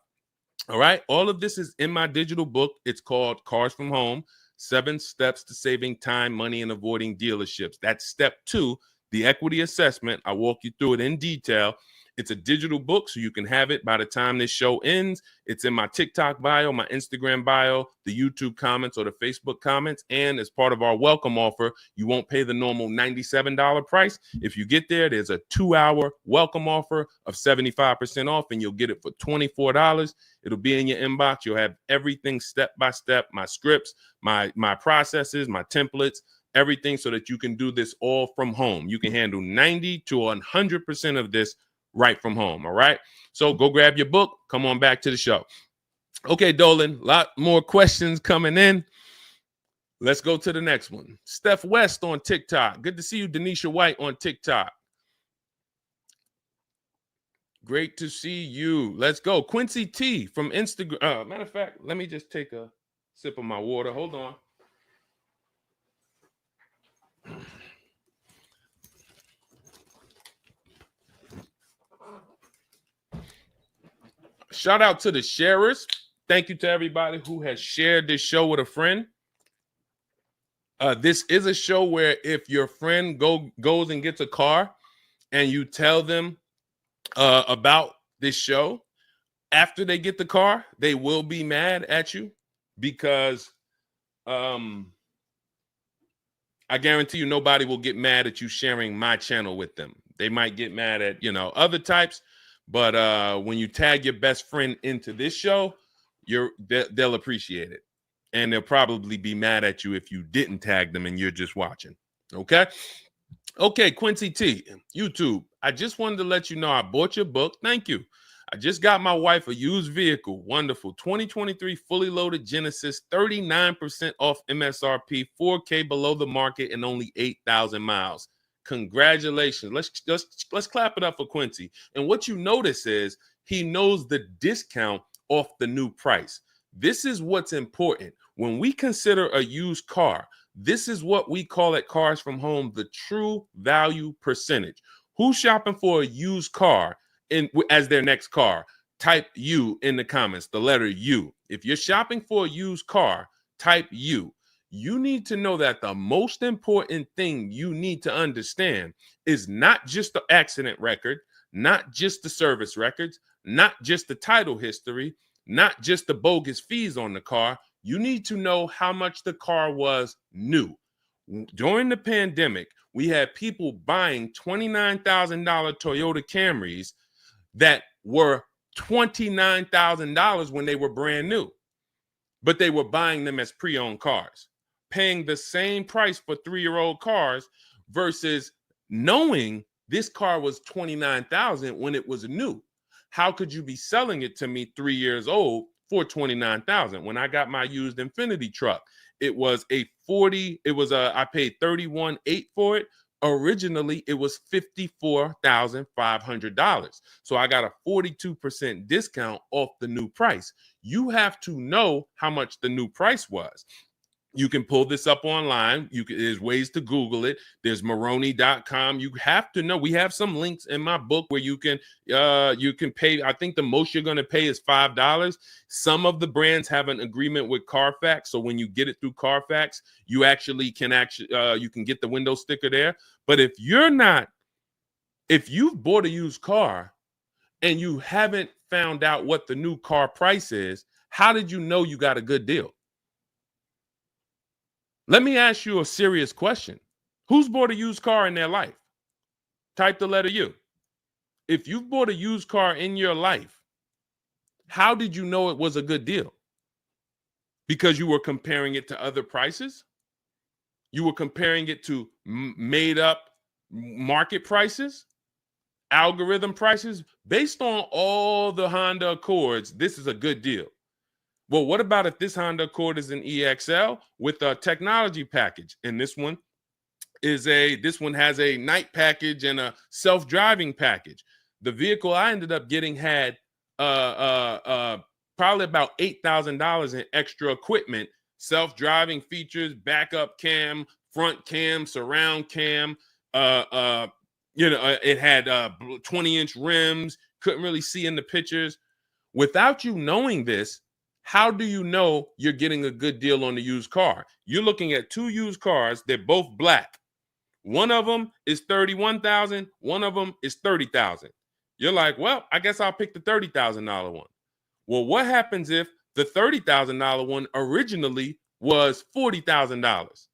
All right. All of this is in my digital book. It's called Cars from Home, 7 Steps to Saving Time, Money, and Avoiding Dealerships. That's step 2, the equity assessment. I walk you through it in detail. It's a digital book, so you can have it by the time this show ends. It's in my TikTok bio, my Instagram bio, the YouTube comments, or the Facebook comments. And as part of our welcome offer, you won't pay the normal $97 price. If you get there, there's a 2-hour welcome offer of 75% off, and you'll get it for $24. It'll be in your inbox. You'll have everything step by step, my scripts, my processes, my templates, everything, so that you can do this all from home. You can handle 90 to 100% of this right from home. All right. So go grab your book. Come on back to the show. Okay, Dolan, a lot more questions coming in. Let's go to the next one. Steph West on TikTok. Good to see you, Denisha White on TikTok. Great to see you. Let's go. Quincy T from Instagram. Matter of fact, let me just take a sip of my water. Hold on. Shout out to the sharers. Thank you to everybody who has shared this show with a friend. This is a show where if your friend goes and gets a car and you tell them about this show, after they get the car, they will be mad at you because I guarantee you nobody will get mad at you sharing my channel with them. They might get mad at, other types, but when you tag your best friend into this show, they'll appreciate it. And they'll probably be mad at you if you didn't tag them and you're just watching. Okay, Quincy T, YouTube. I just wanted to let you know I bought your book. Thank you. I just got my wife a used vehicle. Wonderful. 2023 fully loaded Genesis, 39% off MSRP, 4K below the market, and only 8,000 miles. Congratulations. Let's clap it up for Quincy. And what you notice is he knows the discount off the new price. This is what's important. When we consider a used car, this is what we call at Cars from Home, the true value percentage. Who's shopping for a used car as their next car? Type U in the comments, the letter U. If you're shopping for a used car, type U. You need to know that the most important thing you need to understand is not just the accident record, not just the service records, not just the title history, not just the bogus fees on the car. You need to know how much the car was new. During the pandemic, we had people buying $29,000 Toyota Camrys that were $29,000 when they were brand new, but they were buying them as pre-owned cars, paying the same price for 3-year-old cars versus knowing this car was $29,000 when it was new. How could you be selling it to me 3 years old for $29,000? When I got my used Infinity truck, it was I paid $31,800 for it. Originally, it was $54,500. So I got a 42% discount off the new price. You have to know how much the new price was. You can pull this up online. There's ways to Google it. There's Maroni.com. You have to know. We have some links in my book where you can pay. I think the most you're going to pay is $5. Some of the brands have an agreement with Carfax, so when you get it through Carfax, you can get the window sticker there. But if you've bought a used car and you haven't found out what the new car price is, how did you know you got a good deal? Let me ask you a serious question. Who's bought a used car in their life? Type the letter U. If you've bought a used car in your life, how did you know it was a good deal? Because you were comparing it to other prices? You were comparing it to made up market prices, algorithm prices? Based on all the Honda Accords, this is a good deal. Well, what about if this Honda Accord is an EXL with a technology package? And this one has a night package and a self-driving package. The vehicle I ended up getting had probably about $8,000 in extra equipment, self-driving features, backup cam, front cam, surround cam. It had 20-inch rims. Couldn't really see in the pictures. Without you knowing this, how do you know you're getting a good deal on the used car? You're looking at 2 used cars. They're both black. One of them is $31,000. One of them is $30,000. You're like, well, I guess I'll pick the $30,000 one. Well, what happens if the $30,000 one originally was $40,000,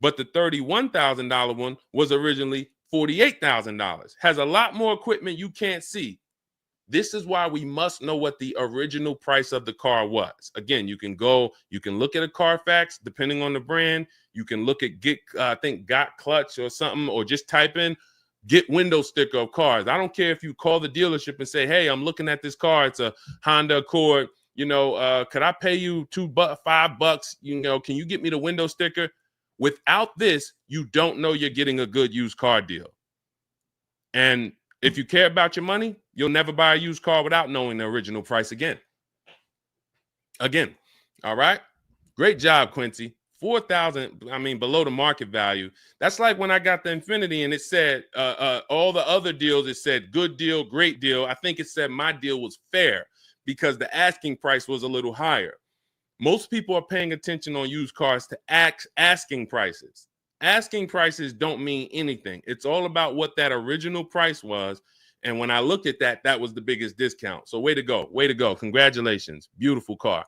but the $31,000 one was originally $48,000? Has a lot more equipment you can't see. This is why we must know what the original price of the car was. Again, you can look at a Carfax, depending on the brand. You can look at Got Clutch or something, or just type in get window sticker of cars. I don't care if you call the dealership and say, hey, I'm looking at this car. It's a Honda Accord. Could I pay you $5? Can you get me the window sticker? Without this, you don't know you're getting a good used car deal. And If you care about your money, you'll never buy a used car without knowing the original price again. All right? Great job, Quincy. 4,000, I mean, below the market value. That's like when I got the Infinity and it said all the other deals, it said good deal, great deal. I think it said my deal was fair because the asking price was a little higher. Most people are paying attention on used cars to asking prices. Asking prices don't mean anything. It's all about what that original price was. And when I looked at that, that was the biggest discount. So way to go. Way to go. Congratulations. Beautiful car.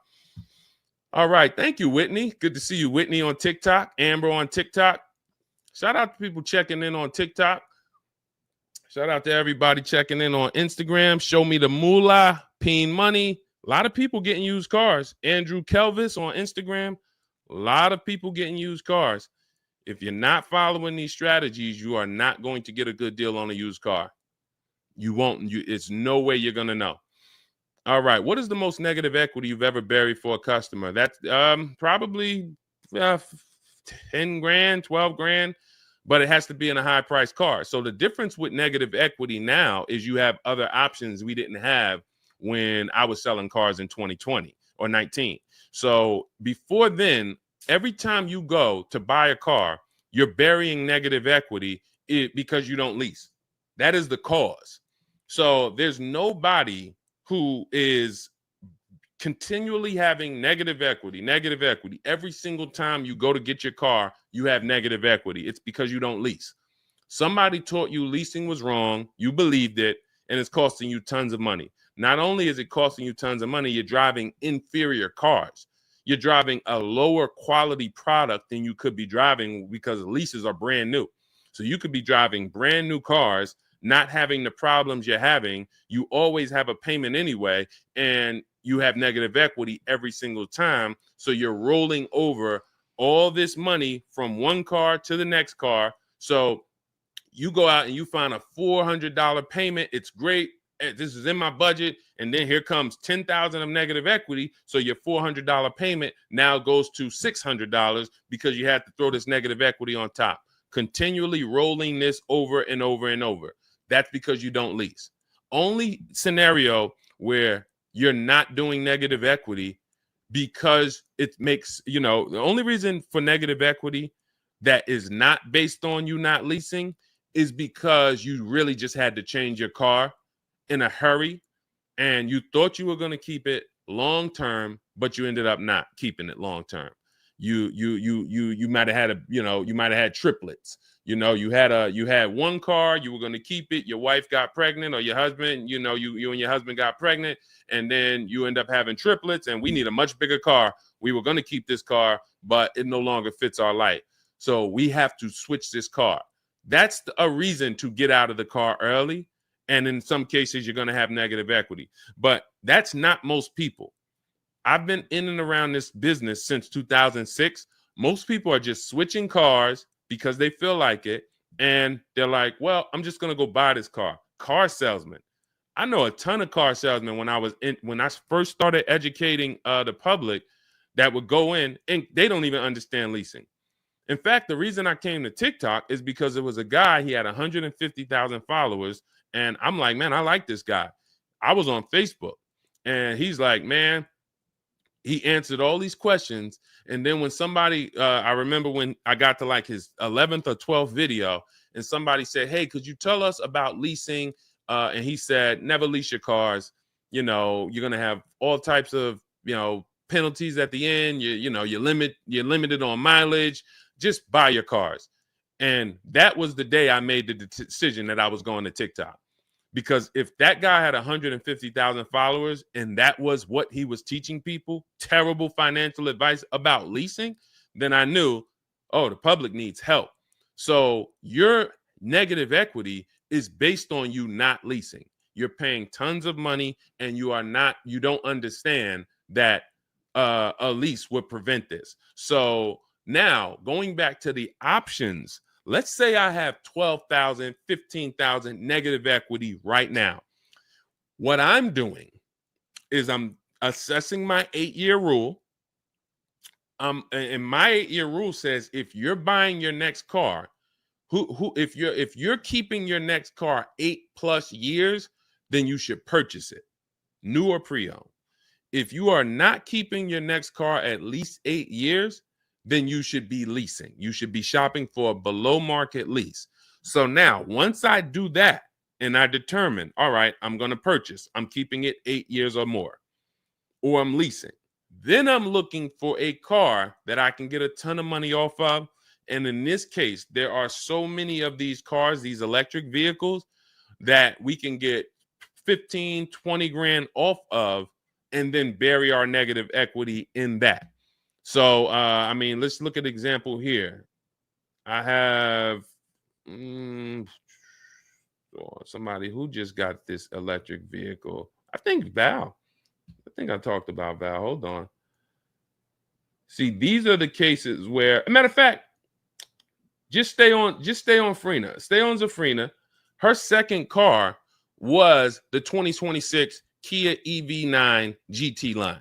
All right. Thank you, Whitney. Good to see you, Whitney, on TikTok. Amber on TikTok. Shout out to people checking in on TikTok. Shout out to everybody checking in on Instagram. Show me the moolah, Peen Money. A lot of people getting used cars. Andrew Kelvis on Instagram. A lot of people getting used cars. If you're not following these strategies, you are not going to get a good deal on a used car. You won't. It's no way you're going to know. All right. What is the most negative equity you've ever buried for a customer? That's probably 10 grand, 12 grand, but it has to be in a high price car. So the difference with negative equity now is you have other options we didn't have when I was selling cars in 2020 or 19. So before then, every time you go to buy a car, you're burying negative equity because you don't lease. That is the cause. So there's nobody who is continually having negative equity. Every single time you go to get your car, you have negative equity. It's because you don't lease. Somebody taught you leasing was wrong. You believed it, and it's costing you tons of money. Not only is it costing you tons of money, you're driving inferior cars. You're driving a lower quality product than you could be driving because leases are brand new. So you could be driving brand new cars, not having the problems you're having. You always have a payment anyway, and you have negative equity every single time. So you're rolling over all this money from one car to the next car. So you go out and you find a $400 payment. It's great. This is in my budget. And then here comes 10,000 of negative equity. So your $400 payment now goes to $600 because you had to throw this negative equity on top. Continually rolling this over and over and over. That's because you don't lease. Only scenario where you're not doing negative equity because it makes, the only reason for negative equity that is not based on you not leasing is because you really just had to change your car in a hurry and you thought you were going to keep it long term, but you ended up not keeping it long term. You might have had you might have had triplets. You had one car, you were going to keep it. Your wife got pregnant, or your husband, you and your husband got pregnant, and then you end up having triplets. And we need a much bigger car. We were going to keep this car, but it no longer fits our life. So we have to switch this car. That's a reason to get out of the car early. And in some cases, you're going to have negative equity. But that's not most people. I've been in and around this business since 2006. Most people are just switching cars because they feel like it. And they're like, well, I'm just going to go buy this car. Car salesman. I know a ton of car salesmen when I first started educating the public that would go in and they don't even understand leasing. In fact, the reason I came to TikTok is because it was a guy, he had 150,000 followers. And I'm like, man, I like this guy. I was on Facebook and he's like, man, he answered all these questions. And then when somebody, I remember when I got to like his 11th or 12th video and somebody said, hey, could you tell us about leasing? And he said, never lease your cars. You're going to have all types of, penalties at the end. You're limited on mileage. Just buy your cars. And that was the day I made the decision that I was going to TikTok. Because if that guy had 150,000 followers and that was what he was teaching people, terrible financial advice about leasing, then I knew, oh, the public needs help. So your negative equity is based on you not leasing. You're paying tons of money and you don't understand that a lease would prevent this. So now going back to the options, let's say I have 12,000, 15,000 negative equity right now. What I'm doing is I'm assessing my 8-year rule. And my 8-year rule says if you're buying your next car, If you're keeping your next car 8+ years, then you should purchase it, new or pre-owned. If you are not keeping your next car at least 8 years, then you should be leasing. You should be shopping for a below market lease. So now, once I do that and I determine, all right, I'm going to purchase, I'm keeping it 8 years or more, or I'm leasing, then I'm looking for a car that I can get a ton of money off of. And in this case, there are so many of these cars, these electric vehicles, that we can get 15, 20 grand off of and then bury our negative equity in that. So, I mean, let's look at example here. I have somebody who just got this electric vehicle. I think Val. I think I talked about Val. Hold on. See, these are the cases where, a matter of fact, just stay on Frina. Stay on Zafrina. Her second car was the 2026 Kia EV9 GT line.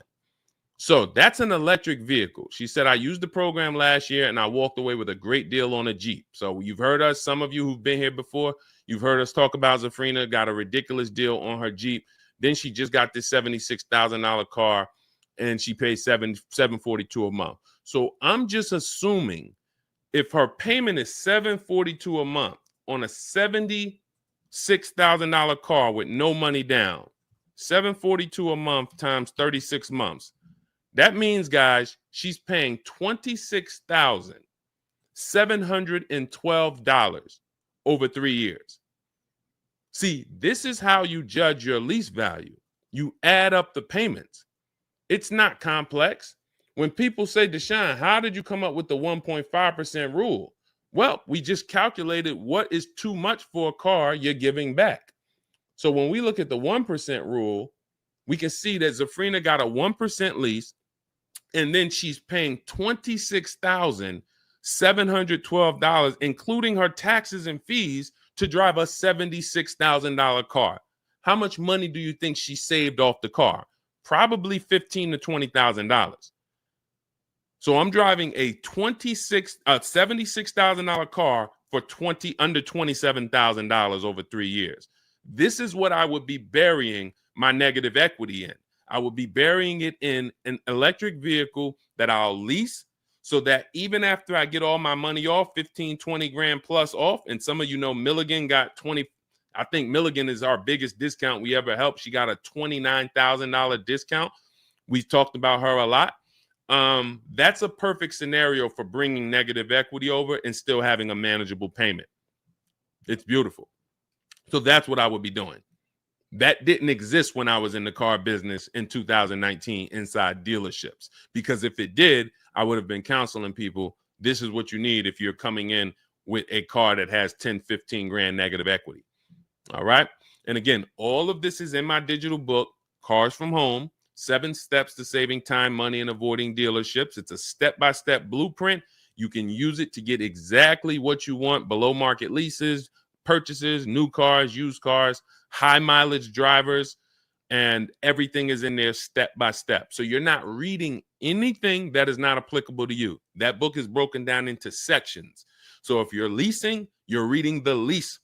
So that's an electric vehicle. She said, I used the program last year and I walked away with a great deal on a Jeep. So you've heard us, some of you who've been here before, you've heard us talk about Zafrina, got a ridiculous deal on her Jeep. Then she just got this $76,000 car and she pays $742 a month. So I'm just assuming if her payment is $742 a month on a $76,000 car with no money down, $742 a month times 36 months. That means, guys, she's paying $26,712 over 3 years. See, this is how you judge your lease value. You add up the payments. It's not complex. When people say, Deshone, how did you come up with the 1.5% rule? Well, we just calculated what is too much for a car you're giving back. So when we look at the 1% rule, we can see that Zafrina got a 1% lease, and then she's paying $26,712, including her taxes and fees, to drive a $76,000 car. How much money do you think she saved off the car? Probably $15,000 to $20,000. So I'm driving a $76,000 car for under $27,000 over 3 years. This is what I would be burying my negative equity in. I would be burying it in an electric vehicle that I'll lease, so that even after I get all my money off, 15, 20 grand plus off, and some of you know Milligan got 20. I think Milligan is our biggest discount we ever helped. She got a $29,000 discount. We've talked about her a lot. That's a perfect scenario for bringing negative equity over and still having a manageable payment. It's beautiful. So that's what I would be doing. That didn't exist when I was in the car business in 2019 inside dealerships, because if it did, I would have been counseling people. This is what you need if you're coming in with a car that has 10, 15 grand negative equity. All right. And again, all of this is in my digital book, Cars from Home, 7 Steps to Saving Time, Money, and Avoiding Dealerships. It's a step-by-step blueprint. You can use it to get exactly what you want: below market leases, purchases, new cars, used cars, high mileage drivers, and everything is in there step by step. So you're not reading anything that is not applicable to you. That book is broken down into sections. So if you're leasing, you're reading the lease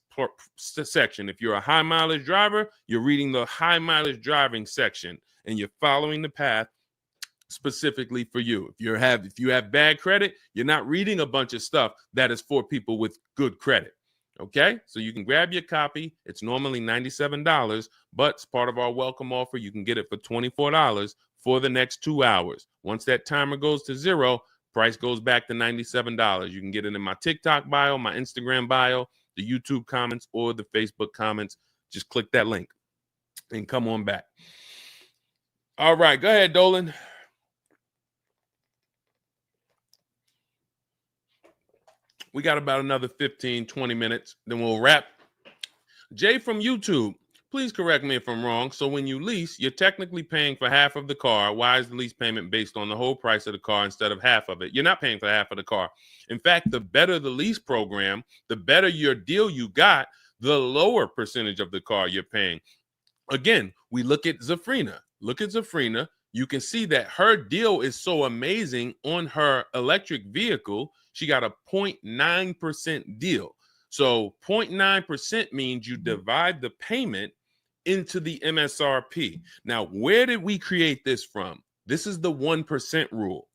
section. If you're a high mileage driver, you're reading the high mileage driving section, and you're following the path specifically for you. If you have bad credit, you're not reading a bunch of stuff that is for people with good credit. Okay, so you can grab your copy. It's normally $97, but it's part of our welcome offer. You can get it for $24 for the next 2 hours. Once that timer goes to 0, price goes back to $97. You can get it in my TikTok bio, my Instagram bio, the YouTube comments, or the Facebook comments. Just click that link and come on back. All right, go ahead, Dolan. We got about another 15, 20 minutes, then we'll wrap. Jay from YouTube, please correct me if I'm wrong. So when you lease, you're technically paying for half of the car. Why is the lease payment based on the whole price of the car instead of half of it? You're not paying for half of the car. In fact, the better the lease program, the better your deal you got, the lower percentage of the car you're paying. Again, we look at Zafrina. Look at Zafrina. You can see that her deal is so amazing on her electric vehicle. She got a 0.9% deal. So 0.9% means you divide the payment into the MSRP. Now, where did we create this from? This is the 1% rule.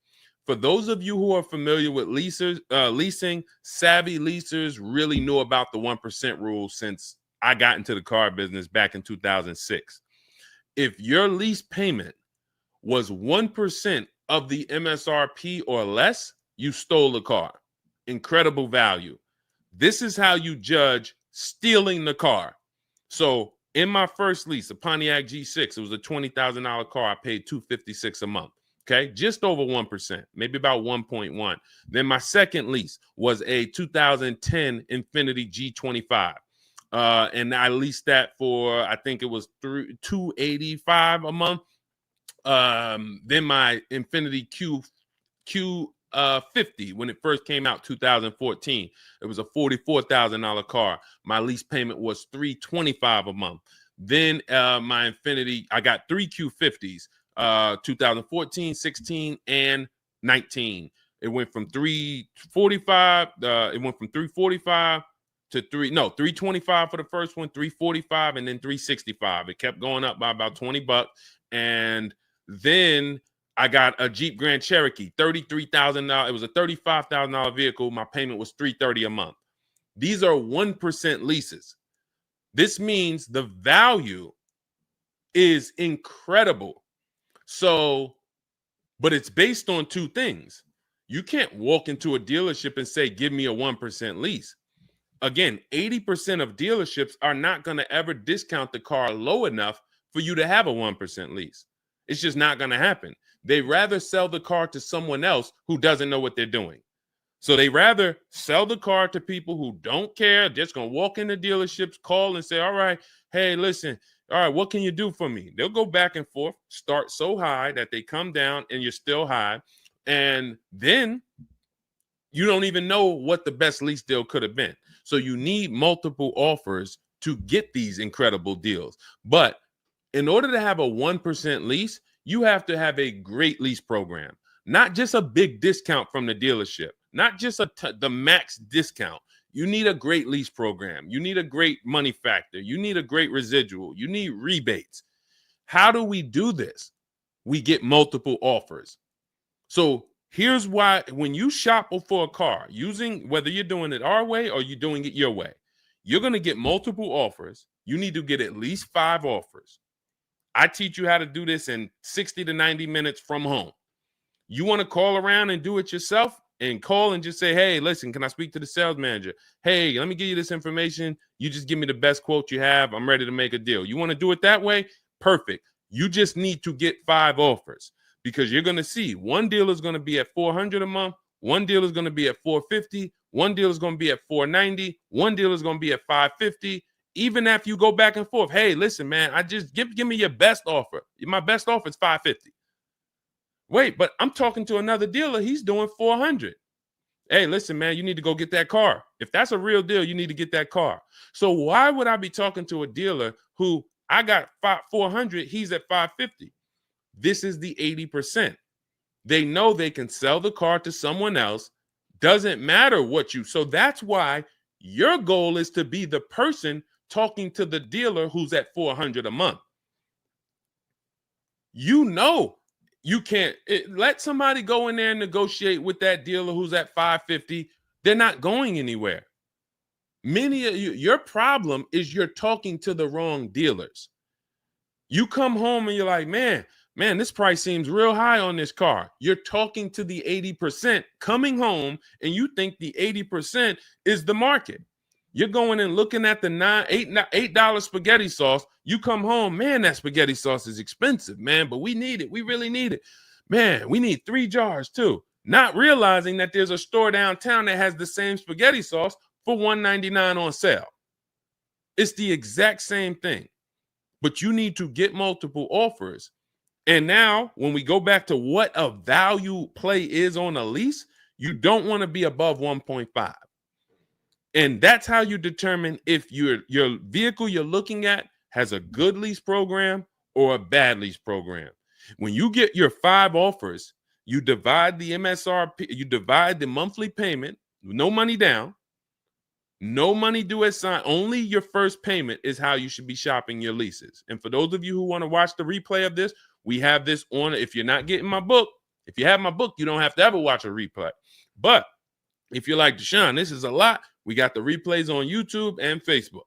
For those of you who are familiar with leasing, savvy leasers really knew about the 1% rule since I got into the car business back in 2006. If your lease payment was 1% of the MSRP or less, you stole the car. Incredible value. This is how you judge stealing the car. So in my first lease, a Pontiac G6, it was a $20,000 car. I paid $256 a month. Okay, just over 1%, maybe about 1.1. Then my second lease was a 2010 Infiniti G25. And I leased that for, I think it was $285 a month. Then my Infiniti Q50, when it first came out, 2014, it was a $44,000 car. My lease payment was $325 a month. Then my Infiniti, I got three Q50s, 2014, 16, and 19. It went from 345. It went from 345 to 325 for the first one, 345, and then 365. It kept going up by about $20. And then I got a Jeep Grand Cherokee, $33,000. It was a $35,000 vehicle. My payment was $330 a month. These are 1% leases. This means the value is incredible. So, but it's based on two things. You can't walk into a dealership and say, give me a 1% lease. Again, 80% of dealerships are not going to ever discount the car low enough for you to have a 1% lease. It's just not going to happen. They rather sell the car to someone else who doesn't know what they're doing. So they rather sell the car to people who don't care, just going to walk into dealerships, call and say, all right, hey, listen, all right, what can you do for me? They'll go back and forth, start so high that they come down and you're still high. And then you don't even know what the best lease deal could have been. So you need multiple offers to get these incredible deals. But in order to have a 1% lease, you have to have a great lease program, not just a big discount from the dealership, not just the max discount. You need a great lease program. You need a great money factor. You need a great residual. You need rebates. How do we do this? We get multiple offers. So here's why: when you shop for a car, using whether you're doing it our way or you're doing it your way, you're going to get multiple offers. You need to get at least 5 offers. I teach you how to do this in 60 to 90 minutes from home. You want to call around and do it yourself, and call and just say, hey, listen, can I speak to the sales manager? Hey, let me give you this information. You just give me the best quote you have. I'm ready to make a deal. You want to do it that way? Perfect. You just need to get 5 offers, because you're going to see one deal is going to be at $400 a month. One deal is going to be at $450. One deal is going to be at $490. One deal is going to be at $550. Even after you go back and forth, hey, listen, man, I just give me your best offer. My best offer is $550. Wait, but I'm talking to another dealer. He's doing $400. Hey, listen, man, you need to go get that car. If that's a real deal, you need to get that car. So why would I be talking to a dealer who I got $400, he's at $550? This is the 80%. They know they can sell the car to someone else. Doesn't matter what you. So that's why your goal is to be the person talking to the dealer who's at $400 a month. You know, you can't let somebody go in there and negotiate with that dealer who's at $550. They're not going anywhere. Many of you, your problem is you're talking to the wrong dealers. You come home and you're like, man, this price seems real high on this car. You're talking to the 80% coming home, and you think the 80% is the market. You're going and looking at the $8 spaghetti sauce. You come home, man, that spaghetti sauce is expensive, man, but we need it. We really need it. Man, we need 3 jars too. Not realizing that there's a store downtown that has the same spaghetti sauce for $1.99 on sale. It's the exact same thing, but you need to get multiple offers. And now when we go back to what a value play is on a lease, you don't want to be above 1.5. And that's how you determine if your vehicle you're looking at has a good lease program or a bad lease program. When you get your 5 offers, you divide the MSRP, you divide the monthly payment, no money down, No money due at sign. Only your first payment is how you should be shopping your leases. And for those of you who want to watch the replay of this, we have this on. If you're not getting my book, if you have my book, you don't have to ever watch a replay. But if you're like, Deshone, this is a lot, we got the replays on YouTube and Facebook.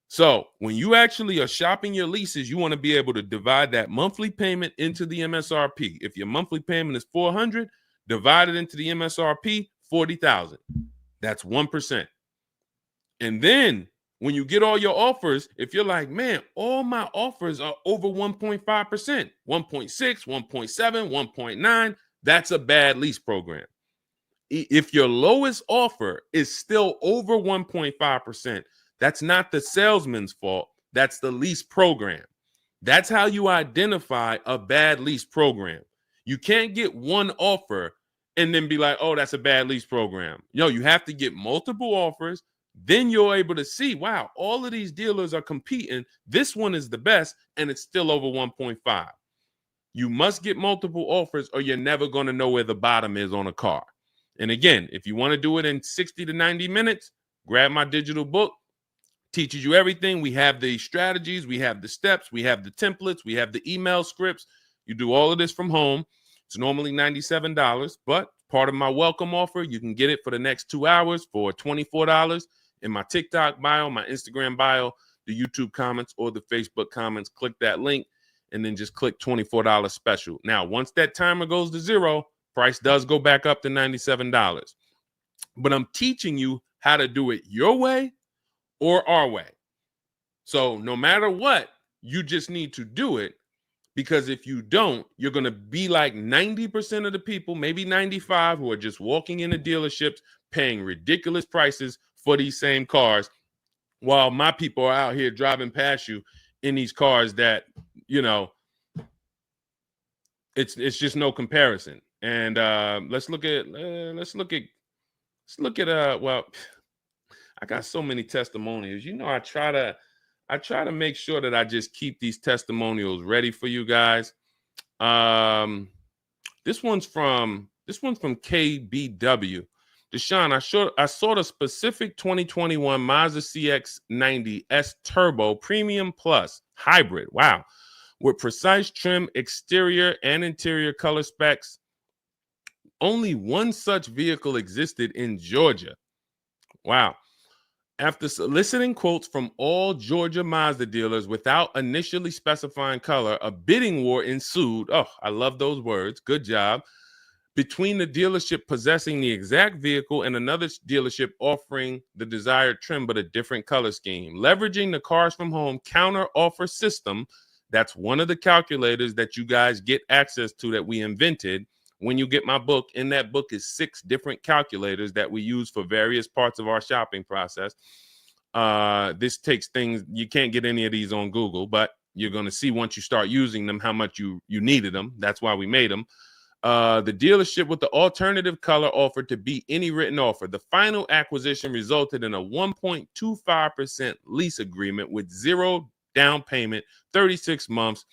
So when you actually are shopping your leases, you want to be able to divide that monthly payment into the MSRP. If your monthly payment is $400, divide it into the MSRP, $40,000. That's 1%. And then when you get all your offers, if you're like, man, all my offers are over 1.5%, 1.6, 1.7, 1.9, that's a bad lease program. If your lowest offer is still over 1.5%, that's not the salesman's fault. That's the lease program. That's how you identify a bad lease program. You can't get one offer and then be like, oh, that's a bad lease program. No, you have to get multiple offers. Then you're able to see, wow, all of these dealers are competing. This one is the best, and it's still over 1.5. You must get multiple offers, or you're never going to know where the bottom is on a car. And again, if you want to do it in 60 to 90 minutes, grab my digital book. Teaches you everything. We have the strategies, we have the steps, we have the templates, we have the email scripts. You do all of this from home. It's normally $97, but part of my welcome offer, you can get it for the next 2 hours for $24 in my TikTok bio, my Instagram bio, the YouTube comments, or the Facebook comments. Click that link and then just click $24 special. Now, once that timer goes to zero, price does go back up to $97. But I'm teaching you how to do it your way or our way. So no matter what, you just need to do it, because if you don't, you're going to be like 90% of the people, maybe 95, who are just walking into dealerships paying ridiculous prices for these same cars, while my people are out here driving past you in these cars that, you know, it's just no comparison. And let's look at well, I got so many testimonials. You know, I try to make sure that I just keep these testimonials ready for you guys. This one's from KBW. Deshone, I saw the specific 2021 Mazda CX-90 S Turbo Premium Plus Hybrid. Wow. With precise trim, exterior and interior color specs. Only one such vehicle existed in Georgia. Wow. After soliciting quotes from all Georgia Mazda dealers without initially specifying color, a bidding war ensued. Oh, I love those words. Good job. Between the dealership possessing the exact vehicle and another dealership offering the desired trim but a different color scheme. Leveraging the Cars from Home counter offer system, that's one of the calculators that you guys get access to that we invented. When you get my book, in that book is 6 different calculators that we use for various parts of our shopping process. This takes things, you can't get any of these on Google, but you're going to see once you start using them how much you needed them. That's why we made them. The dealership with the alternative color offered to beat any written offer. The final acquisition resulted in a 1.25% lease agreement with 0 down payment, 36 months,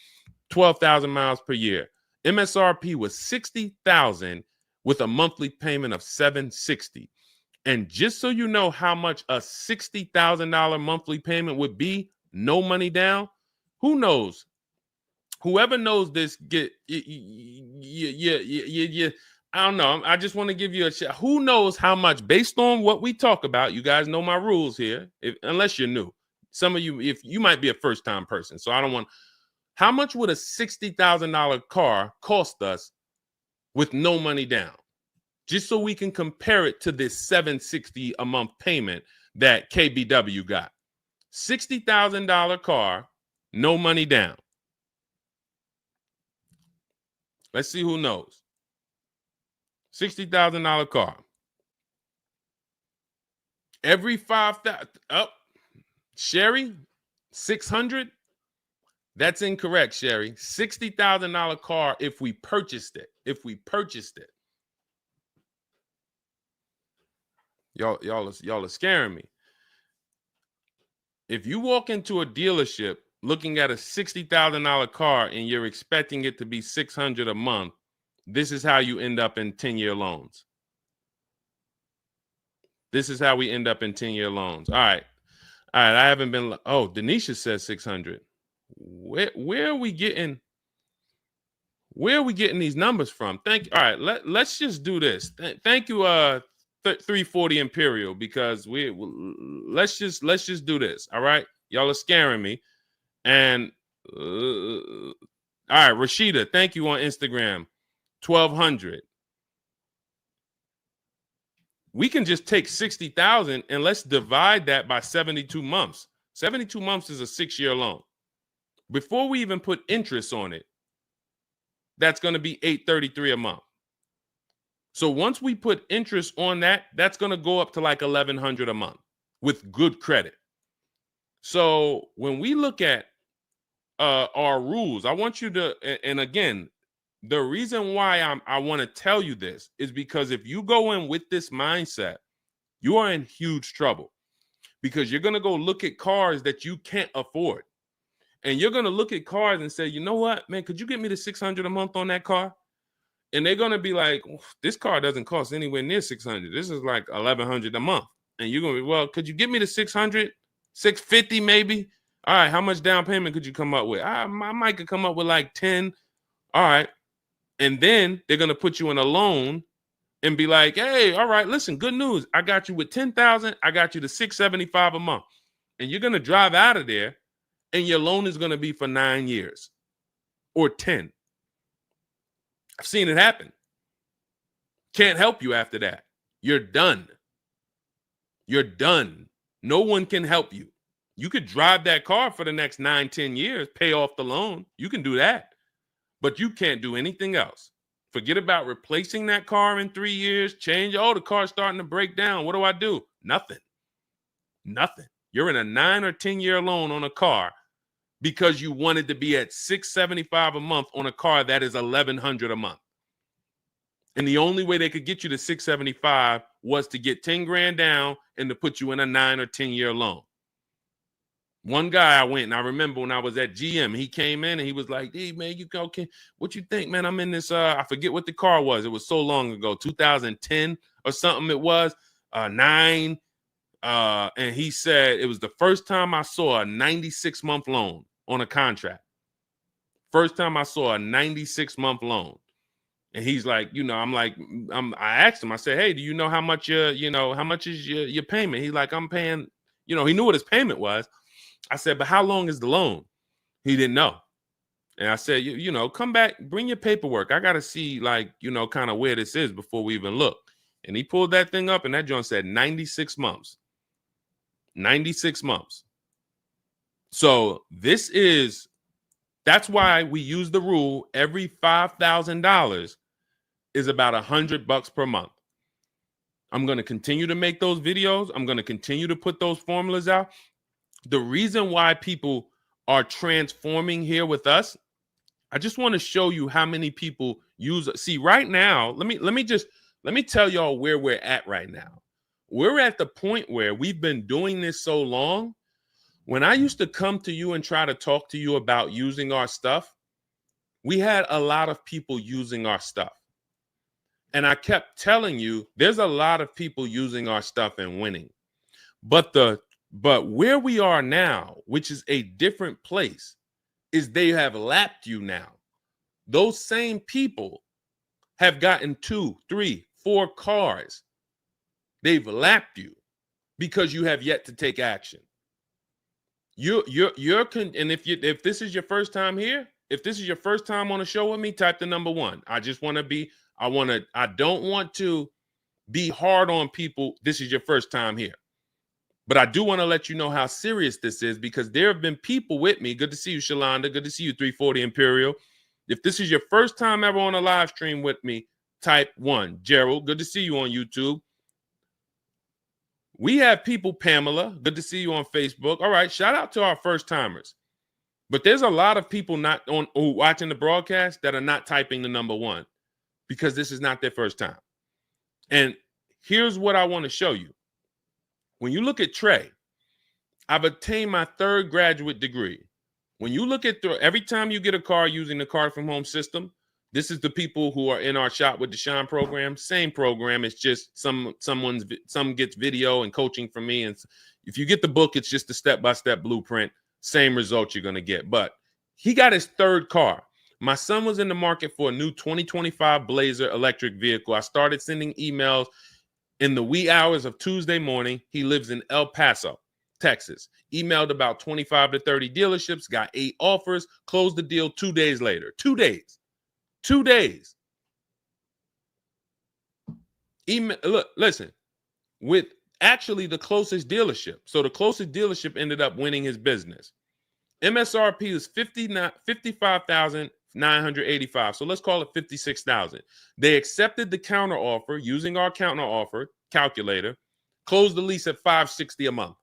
12,000 miles per year. MSRP was $60,000 with a monthly payment of $760. And just so you know how much a $60,000 monthly payment would be, no money down, who knows? Whoever knows this, I don't know. I just want to give you a shot. Who knows how much, based on what we talk about, you guys know my rules here, unless you're new. Some of you, if you might be a first-time person, so I don't want. How much would a $60,000 car cost us with no money down? Just so we can compare it to this $760 a month payment that KBW got. $60,000 car, no money down. Let's see who knows. $60,000 car. Every 5,000 up. Sherry, 600. That's incorrect, Sherry. $60,000 car if we purchased it. Y'all are scaring me. If you walk into a dealership looking at a $60,000 car and you're expecting it to be $600 a month, this is how you end up in 10-year loans. This is how we end up in 10-year loans. All right. I haven't been. Oh, Denisha says 600. Where are we getting? Where are we getting these numbers from? Thank you. All right, let's just do this. Thank you, 340 Imperial, because let's just do this. All right, y'all are scaring me. And all right, Rashida, thank you on Instagram. 1,200. We can just take 60,000 and let's divide that by 72 months. 72 months is a 6-year loan. Before we even put interest on it, that's going to be $833 a month. So once we put interest on that, that's going to go up to like $1,100 a month with good credit. So when we look at our rules, I want you to, and again, the reason why I want to tell you this is because if you go in with this mindset, you are in huge trouble, because you're going to go look at cars that you can't afford. And you're going to look at cars and say, you know what, man, could you get me the $600 a month on that car? And they're going to be like, this car doesn't cost anywhere near $600. This is like $1,100 a month. And you're going to be, well, could you get me the $600, $650 maybe? All right, how much down payment could you come up with? I might could come up with like 10. All right. And then they're going to put you in a loan and be like, hey, all right, listen, good news. I got you with 10,000. I got you to $675 a month. And you're going to drive out of there and your loan is going to be for 9 years or 10. I've seen it happen. Can't help you after that. You're done. You're done. No one can help you. You could drive that car for the next 9, 10 years, pay off the loan. You can do that. But you can't do anything else. Forget about replacing that car in 3 years, change. Oh, the car's starting to break down. What do I do? Nothing. Nothing. You're in a 9 or 10-year loan on a car because you wanted to be at $675 a month on a car that is $1,100 a month. And the only way they could get you to $675 was to get 10 grand down and to put you in a 9 or 10-year loan. One guy I went, and I remember when I was at GM, he came in and he was like, hey, man, you go, okay, what you think, man? I'm in this, I forget what the car was. It was so long ago, 2010 or something it was, 9. And he said it was the first time I saw a 96-month loan on a contract. First time I saw a 96-month loan. And he's like, I asked him, I said, hey, do you know how much how much is your payment? He's like, I'm paying, he knew what his payment was. I said, but how long is the loan? He didn't know. And I said, come back, bring your paperwork. I got to see kind of where this is before we even look. And he pulled that thing up and that joint said 96 months. 96 months. So that's why we use the rule every $5,000 is about $100 per month. I'm going to continue to make those videos. I'm going to continue to put those formulas out. The reason why people are transforming here with us, I just want to show you how many people use. See, right now, let me tell y'all where we're at right now. We're at the point where we've been doing this so long. When I used to come to you and try to talk to you about using our stuff, we had a lot of people using our stuff. And I kept telling you, there's a lot of people using our stuff and winning. But where we are now, which is a different place, is they have lapped you now. Those same people have gotten 2, 3, 4 cars. They've lapped you because you have yet to take action. And if this is your first time here, if this is your first time on a show with me, type the number 1. I don't want to be hard on people. This is your first time here. But I do want to let you know how serious this is, because there have been people with me. Good to see you, Shalonda. Good to see you, 340 Imperial. If this is your first time ever on a live stream with me, type 1. Gerald, good to see you on YouTube. We have people, Pamela, good to see you on Facebook. All right, shout out to our first timers. But there's a lot of people watching the broadcast that are not typing the number 1 because this is not their first time. And here's what I want to show you. When you look at Trey, I've attained my 3rd graduate degree. When you look at every time you get a car using the Car from Home system, This is the people who are in our Shop with Deshone program. Same program. It's just some gets video and coaching from me. And if you get the book, it's just a step-by-step blueprint. Same results you're going to get. But he got his third car. My son was in the market for a new 2025 Blazer electric vehicle. I started sending emails in the wee hours of Tuesday morning. He lives in El Paso, Texas. Emailed about 25 to 30 dealerships, got 8 offers, closed the deal 2 days later. 2 days. 2 days. Look, listen, with actually the closest dealership. So the closest dealership ended up winning his business. MSRP is $55,985. So let's call it $56,000. They accepted the counter offer using our counter offer calculator, closed the lease at $560 a month.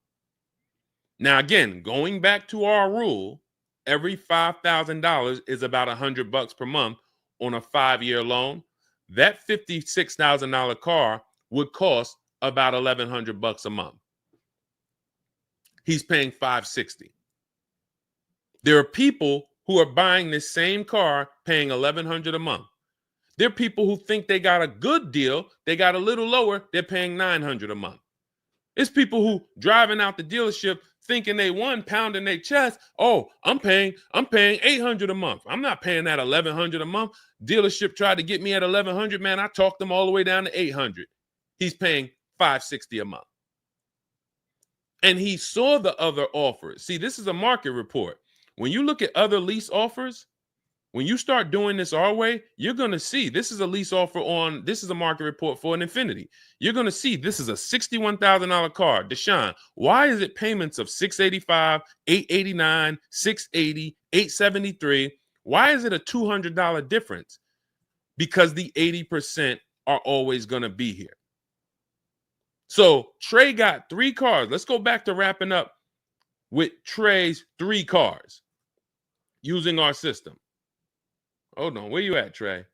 Now, again, going back to our rule, every $5,000 is about $100 per month on a 5-year loan. That $56,000 car would cost about $1,100 a month. He's paying $560. There are people who are buying this same car paying $1,100 a month. There are people who think they got a good deal. They got a little lower. They're paying $900 a month. It's people who driving out the dealership thinking they won, pounding their chest. Oh, I'm paying $800 a month. I'm not paying that $1,100 a month. Dealership tried to get me at $1,100. Man, I talked them all the way down to $800. He's paying $560 a month. And he saw the other offers. See, this is a market report. When you look at other lease offers, when you start doing this our way, you're going to see this is a lease offer this is a market report for an Infiniti. You're going to see this is a $61,000 car. Deshone, why is it payments of $685, $889, $680, $873? Why is it a $200 difference? Because the 80% are always going to be here. So Trey got 3 cars. Let's go back to wrapping up with Trey's 3 cars using our system. Hold on. Where you at, Trey?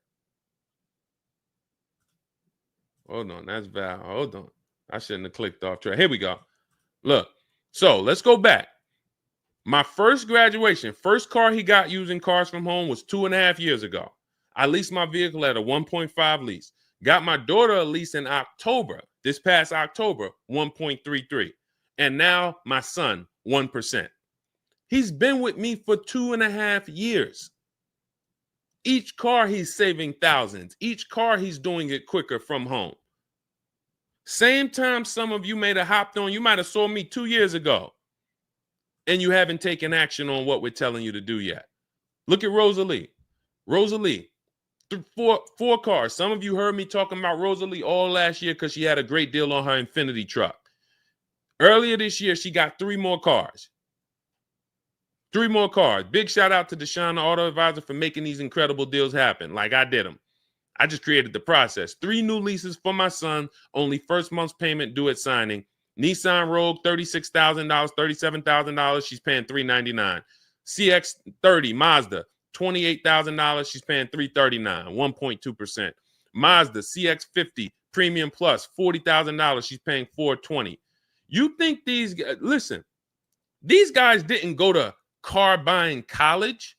Hold on. That's Val. Hold on. I shouldn't have clicked off Trey. Here we go. Look. So let's go back. My first graduation, first car he got using Cars from Home was 2.5 years ago. I leased my vehicle at a 1.5 lease. Got my daughter a lease in October, this past October, 1.33. And now my son, 1%. He's been with me for 2.5 years. Each car he's saving thousands. Each car he's doing it quicker from home. Same time some of you may have hopped on, you might have saw me 2 years ago, and you haven't taken action on what we're telling you to do yet. Look at Rosalie. Rosalie, 4 cars. Some of you heard me talking about Rosalie all last year because she had a great deal on her Infiniti truck. Earlier this year, she got 3 more cars. 3 more cars. Big shout out to Deshone the Auto Advisor for making these incredible deals happen like I did them. I just created the process. 3 new leases for my son, only first month's payment due at signing. Nissan Rogue, $36,000, $37,000. She's paying $399. CX-30 Mazda, $28,000. She's paying $339, 1.2%. Mazda CX-50 Premium Plus, $40,000. She's paying $420. You think these guys, listen, these guys didn't go to car buying college.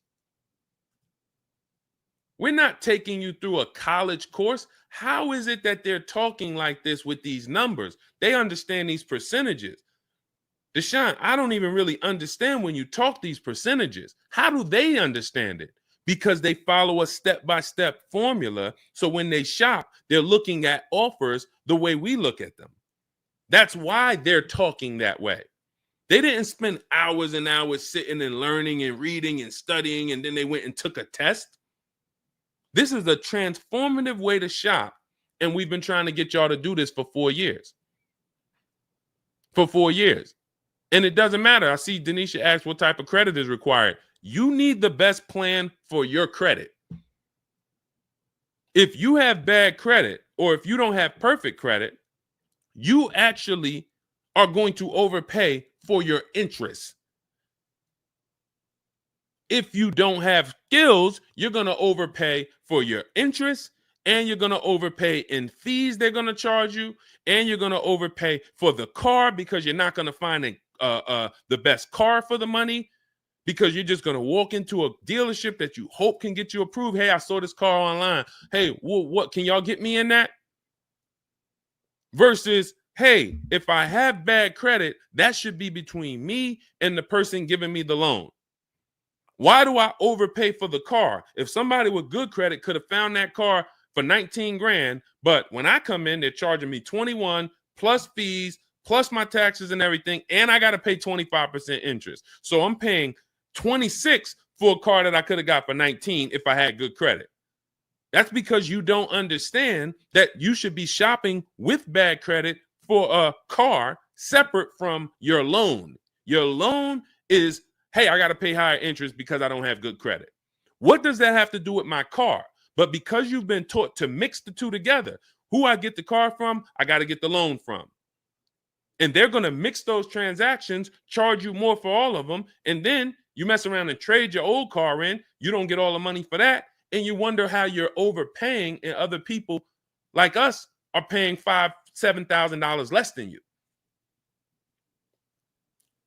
We're not taking you through a college course. How is it that they're talking like this with these numbers? They understand these percentages. Deshone, I don't even really understand when you talk these percentages. How do they understand it? Because they follow a step-by-step formula. So when they shop, they're looking at offers the way we look at them. That's why they're talking that way. They didn't spend hours and hours sitting and learning and reading and studying, and then they went and took a test. This is a transformative way to shop, and we've been trying to get y'all to do this for 4 years. For 4 years. And it doesn't matter. I see Denisha asked what type of credit is required. You need the best plan for your credit. If you have bad credit, or if you don't have perfect credit, you actually are going to overpay for your interest. If you don't have skills, you're going to overpay for your interest, and you're going to overpay in fees they're going to charge you, and you're going to overpay for the car because you're not going to find the best car for the money, because you're just going to walk into a dealership that you hope can get you approved. Hey, I saw this car online. Hey, what can y'all get me in that? Versus, hey, if I have bad credit, that should be between me and the person giving me the loan. Why do I overpay for the car? If somebody with good credit could have found that car for 19 grand, but when I come in, they're charging me 21 plus fees, plus my taxes and everything, and I got to pay 25% interest. So I'm paying 26 for a car that I could have got for 19 if I had good credit. That's because you don't understand that you should be shopping with bad credit for a car separate from your loan. Your loan is, hey, I got to pay higher interest because I don't have good credit. What does that have to do with my car? But because you've been taught to mix the two together, who I get the car from, I got to get the loan from. And they're going to mix those transactions, charge you more for all of them. And then you mess around and trade your old car in. You don't get all the money for that. And you wonder how you're overpaying and other people like us are paying $5,000, $7,000 less than you.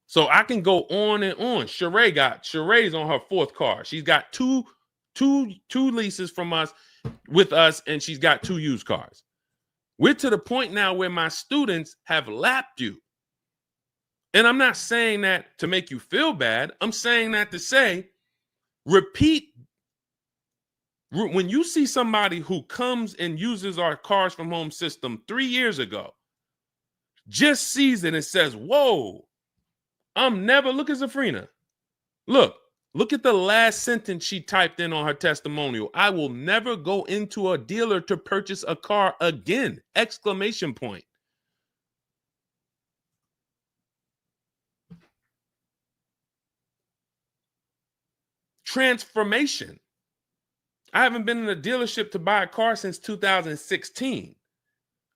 So I can go on and on. Sheree's on her fourth car. She's got two leases from us with us, and she's got 2 used cars. We're to the point now where my students have lapped you. And I'm not saying that to make you feel bad. I'm saying that to say, repeat. When you see somebody who comes and uses our Cars from Home system 3 years ago, just sees it and says, whoa, look at Zafrina. Look at the last sentence she typed in on her testimonial. I will never go into a dealer to purchase a car again, ! Transformation. I haven't been in a dealership to buy a car since 2016.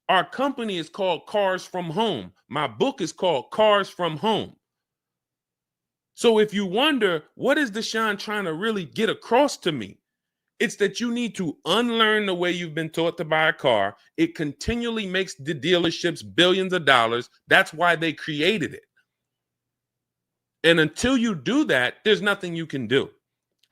Our company is called Cars from Home. My book is called Cars from Home. So if you wonder, what is Deshone trying to really get across to me? It's that you need to unlearn the way you've been taught to buy a car. It continually makes the dealerships billions of dollars. That's why they created it. And until you do that, there's nothing you can do.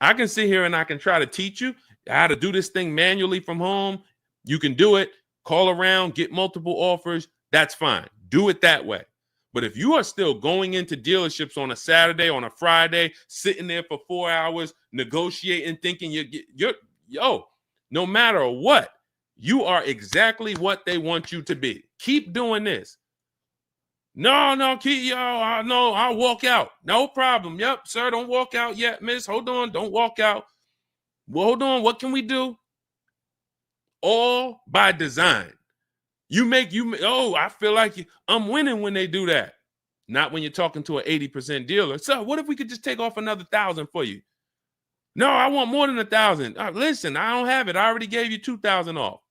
I can sit here and I can try to teach you how to do this thing manually from home. You can do it, call around, get multiple offers. That's fine. Do it that way. But if you are still going into dealerships on a Saturday, on a Friday, sitting there for 4 hours, negotiating, thinking no matter what, you are exactly what they want you to be. Keep doing this. No, I'll walk out. No problem. Yep, sir, don't walk out yet, miss. Hold on, don't walk out. Well, hold on, what can we do? All by design. I feel like I'm winning when they do that. Not when you're talking to an 80% dealer. So what if we could just take off another 1,000 for you? No, I want more than 1,000. Listen, I don't have it. I already gave you 2,000 off.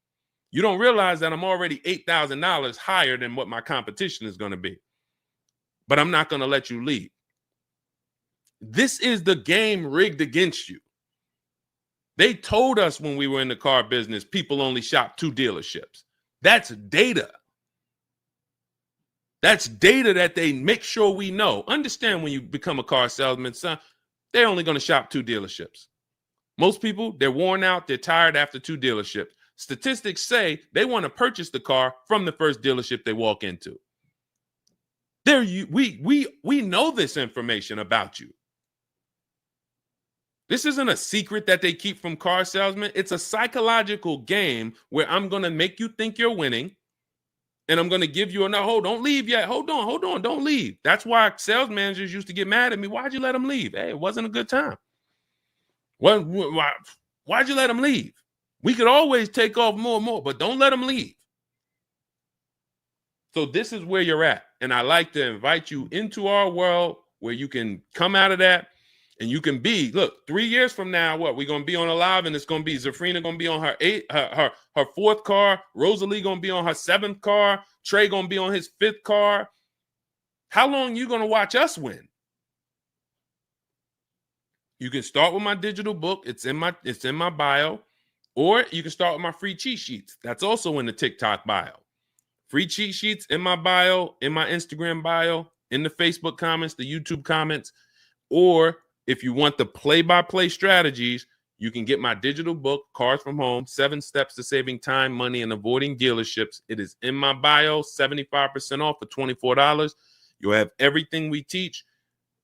You don't realize that I'm already $8,000 higher than what my competition is going to be. But I'm not going to let you leave. This is the game rigged against you. They told us when we were in the car business, people only shop 2 dealerships. That's data. That's data that they make sure we know. Understand when you become a car salesman, son, they're only going to shop 2 dealerships. Most people, they're worn out, they're tired after 2 dealerships. Statistics say they want to purchase the car from the first dealership they walk into. We know this information about you. This isn't a secret that they keep from car salesmen. It's a psychological game where I'm going to make you think you're winning, and I'm going to give you don't leave yet. Hold on, don't leave. That's why sales managers used to get mad at me. Why'd you let them leave? Hey, it wasn't a good time. Why'd you let them leave? We could always take off more and more, but don't let them leave. So this is where you're at. And I like to invite you into our world where you can come out of that and you can be, 3 years from now, we're going to be on a live, and it's going to be Zafrina going to be on her 4th car, Rosalie going to be on her 7th car, Trey going to be on his 5th car. How long you going to watch us win? You can start with my digital book. It's in my bio. Or you can start with my free cheat sheets. That's also in the TikTok bio. Free cheat sheets in my bio, in my Instagram bio, in the Facebook comments, the YouTube comments, or If you want the play-by-play strategies, you can get my digital book, Cars from Home, 7 Steps to Saving Time, Money, and Avoiding Dealerships. It is in my bio, 75% off for $24. You'll have everything we teach.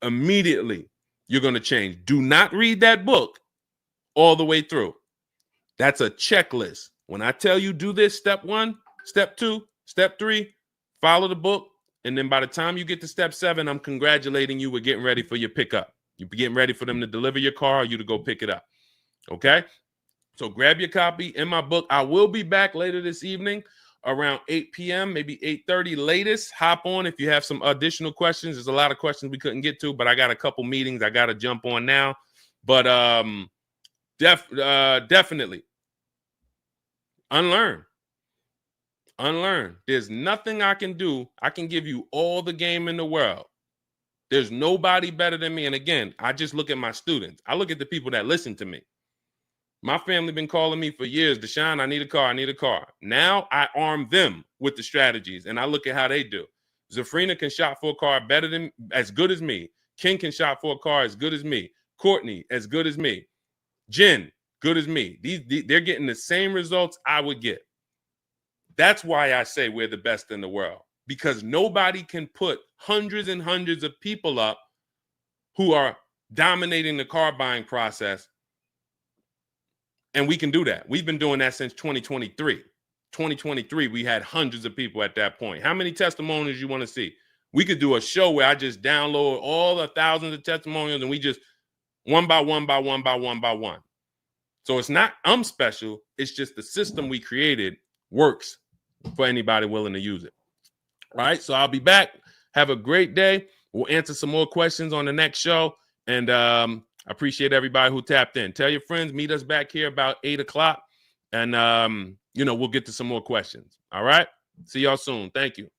Immediately, you're going to change. Do not read that book all the way through. That's a checklist. When I tell you do this, step 1, step 2, step 3, follow the book. And then by the time you get to step 7, I'm congratulating you. We're getting ready for your pickup. You're getting ready for them to deliver your car or you to go pick it up. Okay? So grab your copy in my book. I will be back later this evening around 8 p.m., maybe 8:30 latest. Hop on if you have some additional questions. There's a lot of questions we couldn't get to, but I got a couple meetings I got to jump on now. But definitely unlearn. There's nothing I can do. I can give you all the game in the world. There's nobody better than me. And again, I just look at my students. I look at the people that listen to me. My family been calling me for years, Deshone, I need a car. Now I arm them with the strategies, and I look at how they do. Zafrina can shop for a car as good as me. Ken can shop for a car as good as me. Courtney, as good as me. Jen, good as me. They're getting the same results I would get. That's why I say we're the best in the world, because nobody can put hundreds and hundreds of people up who are dominating the car buying process. And we can do that. We've been doing that since 2023. 2023, we had hundreds of people at that point. How many testimonials you want to see? We could do a show where I just download all the thousands of testimonials and we just one by one. So it's not I'm special. It's just the system we created works for anybody willing to use it. All right. So I'll be back. Have a great day. We'll answer some more questions on the next show. And I appreciate everybody who tapped in. Tell your friends, meet us back here about 8 o'clock. And, we'll get to some more questions. All right. See y'all soon. Thank you.